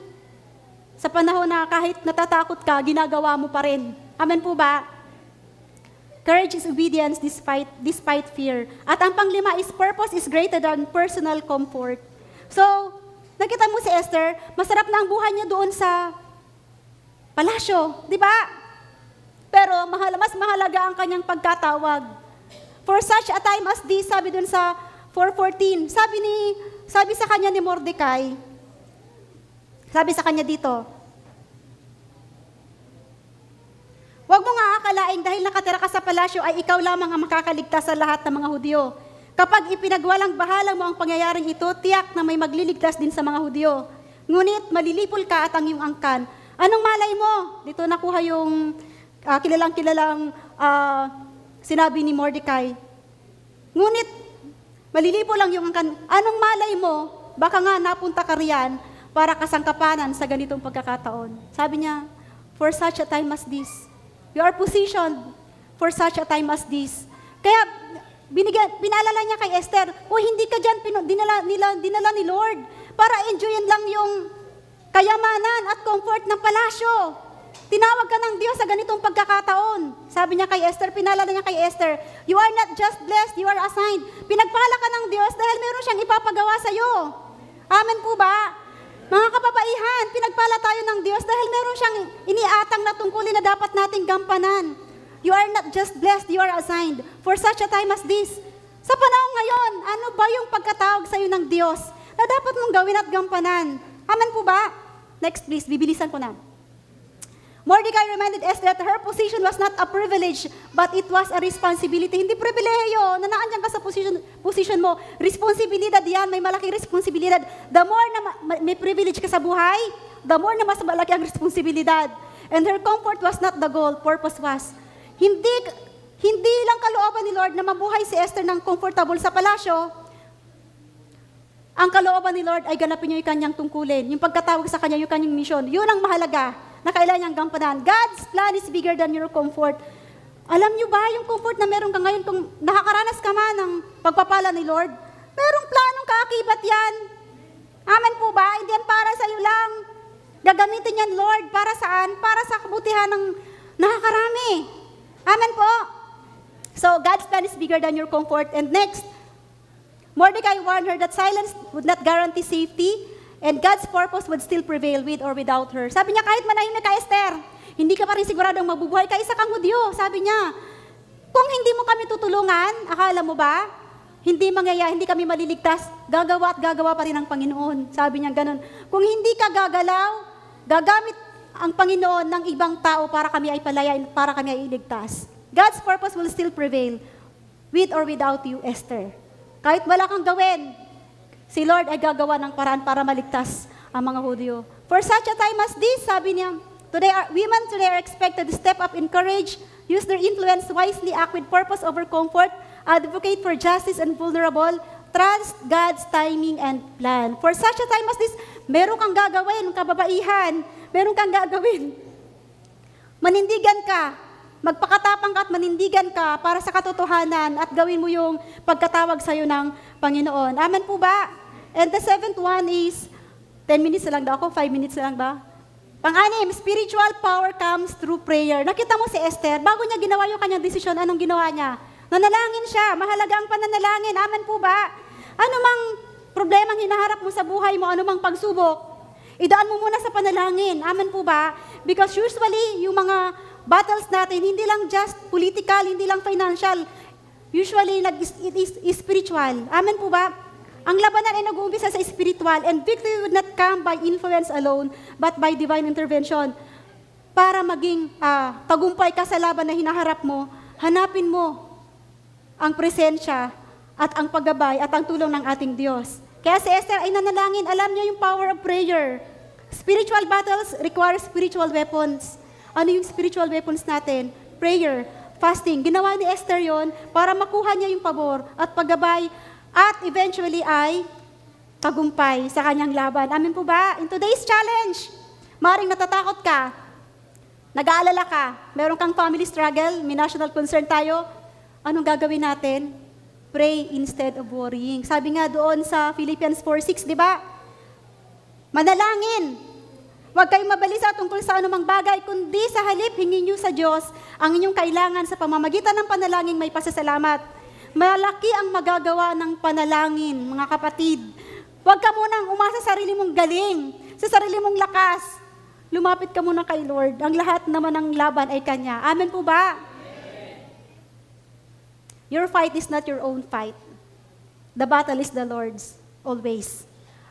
sa panahon na kahit natatakot ka, ginagawa mo pa rin. Amen po ba? Courage is obedience despite fear. At ang panglima is purpose is greater than personal comfort. So, nakita mo si Esther, masarap na ang buhay niya doon sa palasyo, di ba? Pero mas mahalaga ang kanyang pagkatawag. For such a time as this, sabi doon sa 4:14, sabi sa kanya ni Mordecai, sabi sa kanya dito, Huwag mo nga akalaing dahil nakatira ka sa palasyo ay ikaw lamang ang makakaligtas sa lahat ng mga Hudyo. Kapag ipinagwalang bahala mo ang pangyayaring ito, tiyak na may magliligtas din sa mga Hudyo. Ngunit malilipol ka at ang iyong angkan. Anong malay mo? Dito nakuha yung kilalang sinabi ni Mordecai. Ngunit malilipol lang yung angkan. Anong malay mo? Baka nga napunta ka riyan para kasangkapanan sa ganitong pagkakataon. Sabi niya, for such a time as this. You are positioned for such a time as this. Kaya, pinaalala niya kay Esther, hindi ka dyan, dinala ni Lord para enjoyin lang yung kayamanan at comfort ng palasyo. Tinawag ka ng Diyos sa ganitong pagkakataon. Sabi niya kay Esther, pinaalala niya kay Esther, you are not just blessed, you are assigned. Pinagpala ka ng Diyos dahil meron siyang ipapagawa sa iyo. Amen po ba? Mga kababaihan, pinagpala tayo ng Diyos dahil meron siyang iniatang na tungkulin na dapat nating gampanan. You are not just blessed, you are assigned for such a time as this. Sa panahon ngayon, ano ba yung pagkatawag sa iyo ng Diyos na dapat mong gawin at gampanan? Amen po ba? Next please, bibilisan ko na. Mordecai reminded Esther that her position was not a privilege, but it was a responsibility. Hindi pribilehiyo na naandyan ka sa position mo. Responsibilidad yan, may malaking responsibilidad. The more na may privilege ka sa buhay, the more na mas malaki ang responsibilidad. And her comfort was not the goal, purpose was. Hindi lang kalooban ni Lord na mabuhay si Esther ng comfortable sa palasyo. Ang kalooban ni Lord ay ganapin niya yung kanyang tungkulin. Yung pagkatawag sa kanya, yung kanyang mission. Yun ang mahalaga na kailangan niyang gampanan. God's plan is bigger than your comfort. Alam niyo ba yung comfort na meron ka ngayon kung nakakaranas ka man ng pagpapala ni Lord? Merong planong kaakibat yan. Amen po ba? Hindi yan para sa iyo lang. Gagamitin yan, Lord. Para saan? Para sa kabutihan ng nakakarami. Amen po? So, God's plan is bigger than your comfort. And next, Mordecai warned her that silence would not guarantee safety, and God's purpose would still prevail with or without her. Sabi niya, kahit manahimik ka, Esther, hindi ka pa rin siguradong mabubuhay ka, isa kang Hudyo. Sabi niya, kung hindi mo kami tutulungan, akala mo ba, hindi kami maliligtas, gagawa at gagawa pa rin ang Panginoon. Sabi niya ganun. Kung hindi ka gagalaw, gagamit ang Panginoon ng ibang tao para kami ay palayain, para kami ay iligtas. God's purpose will still prevail with or without you, Esther. Kahit wala kang gawin, si Lord ay gagawa ng paraan para maligtas ang mga Hudyo. For such a time as this, sabi niya, women today are expected to step up in courage, use their influence wisely, act with purpose over comfort, advocate for justice and vulnerable, trust God's timing and plan. For such a time as this, meron kang gagawin, kababaihan, meron kang gagawin. Manindigan ka, magpakatapang ka at manindigan ka para sa katotohanan at gawin mo yung pagkatawag sa iyo ng Panginoon. Amen po ba? And the seventh one is, 10 minutes na lang daw ako, 5 minutes na lang ba? Pang-anim, spiritual power comes through prayer. Nakita mo si Esther, bago niya ginawa yung kanyang desisyon, anong ginawa niya? Nanalangin siya, mahalaga ang pananalangin. Amen po ba? Ano mang problemang hinaharap mo sa buhay mo, ano mang pagsubok, idaan mo muna sa panalangin. Amen po ba? Because usually, yung mga battles natin, hindi lang just political, hindi lang financial. Usually, it is spiritual. Amen po ba? Ang labanan ay nag-uumpisa sa spiritual, and victory would not come by influence alone, but by divine intervention. Para maging tagumpay ka sa laban na hinaharap mo, hanapin mo ang presensya at ang paggabay at ang tulong ng ating Diyos. Kaya si Esther ay nanalangin, alam niya yung power of prayer. Spiritual battles require spiritual weapons. Ano yung spiritual weapons natin? Prayer, fasting. Ginawa ni Esther yon para makuha niya yung pabor at paggabay at eventually ay tagumpay sa kanyang laban. Amen po ba? In today's challenge, maring natatakot ka, nag-aalala ka, meron kang family struggle, may national concern tayo, anong gagawin natin? Pray instead of worrying. Sabi nga doon sa Philippians 4:6, di ba? Manalangin. Huwag kayong mabalisa tungkol sa anumang bagay, kundi sa halip hingin niyo sa Diyos ang inyong kailangan sa pamamagitan ng panalangin may pasasalamat. Malaki ang magagawa ng panalangin, mga kapatid. Huwag ka munang umasa sa sarili mong galing, sa sarili mong lakas. Lumapit ka muna kay Lord. Ang lahat naman ng laban ay Kanya. Amen po ba? Your fight is not your own fight. The battle is the Lord's, always.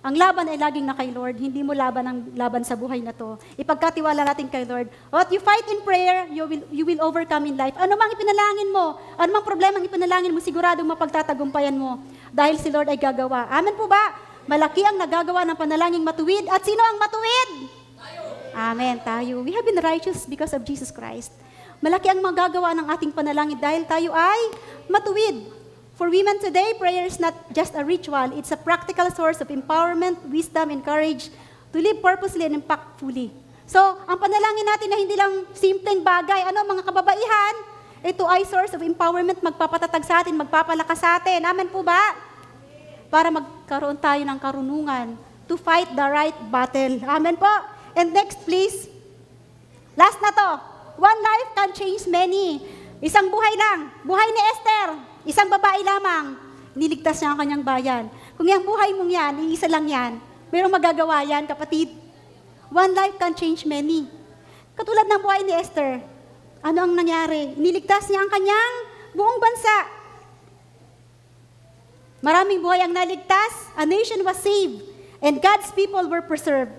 Ang laban ay laging na kay Lord, hindi mo laban sa buhay na to. Ipagkatiwala natin kay Lord. What you fight in prayer, you will overcome in life. Ano mang ipinalangin mo, ano mang problema ang ipinalangin mo, siguradong mapagtatagumpayan mo. Dahil si Lord ay gagawa. Amen po ba? Malaki ang nagagawa ng panalangin matuwid. At sino ang matuwid? Tayo. Amen, tayo. We have been righteous because of Jesus Christ. Malaki ang magagawa ng ating panalangin dahil tayo ay matuwid. For women today, prayer is not just a ritual. It's a practical source of empowerment, wisdom, and courage to live purposely and impactfully. So, ang panalangin natin na hindi lang simpleng bagay. Ano, mga kababaihan? Ito ay source of empowerment, magpapatatag sa atin, magpapalakas sa atin. Amen po ba? Para magkaroon tayo ng karunungan to fight the right battle. Amen po? And next, please. Last na to. One life can change many. Isang buhay lang. Buhay ni Esther. Isang babae lamang, niligtas niya ang kanyang bayan. Kung yung buhay mong yan, iisa lang yan, mayroong magagawa yan, kapatid. One life can change many. Katulad ng buhay ni Esther, ano ang nangyari? Niligtas niya ang kanyang buong bansa. Maraming buhay ang naligtas, a nation was saved, and God's people were preserved.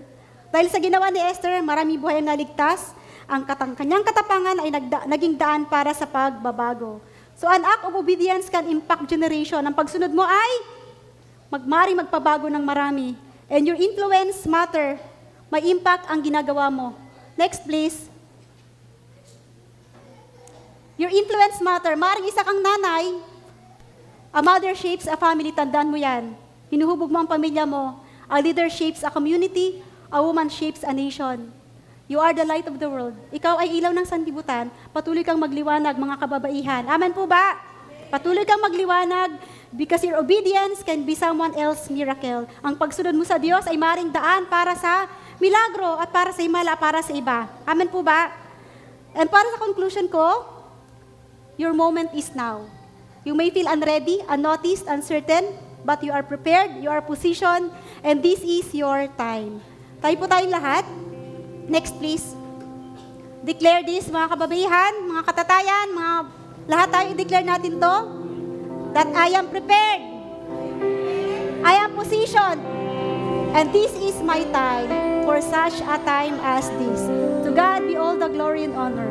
Dahil sa ginawa ni Esther, maraming buhay ang naligtas, ang kanyang katapangan ay naging daan para sa pagbabago. So an act of obedience can impact generation. Ang pagsunod mo ay maring magpabago ng marami. And your influence matter. May impact ang ginagawa mo. Next, please. Your influence matter. Maring isa kang nanay. A mother shapes a family. Tandaan mo yan. Hinuhubog mo ang pamilya mo. A leader shapes a community. A woman shapes a nation. You are the light of the world. Ikaw ay ilaw ng sanlibutan. Patuloy kang magliwanag, mga kababaihan. Amen po ba? Patuloy kang magliwanag because your obedience can be someone else's miracle. Ang pagsunod mo sa Diyos ay maring daan para sa milagro at para sa himala, para sa iba. Amen po ba? And para sa conclusion ko, your moment is now. You may feel unready, unnoticed, uncertain, but you are prepared, you are positioned, and this is your time. Tayo po tayong lahat. Next, please. Declare this, mga kababaihan, mga katatayan, lahat tayo i-declare natin to, that I am prepared, I am positioned, and this is my time for such a time as this. To God be all the glory and honor.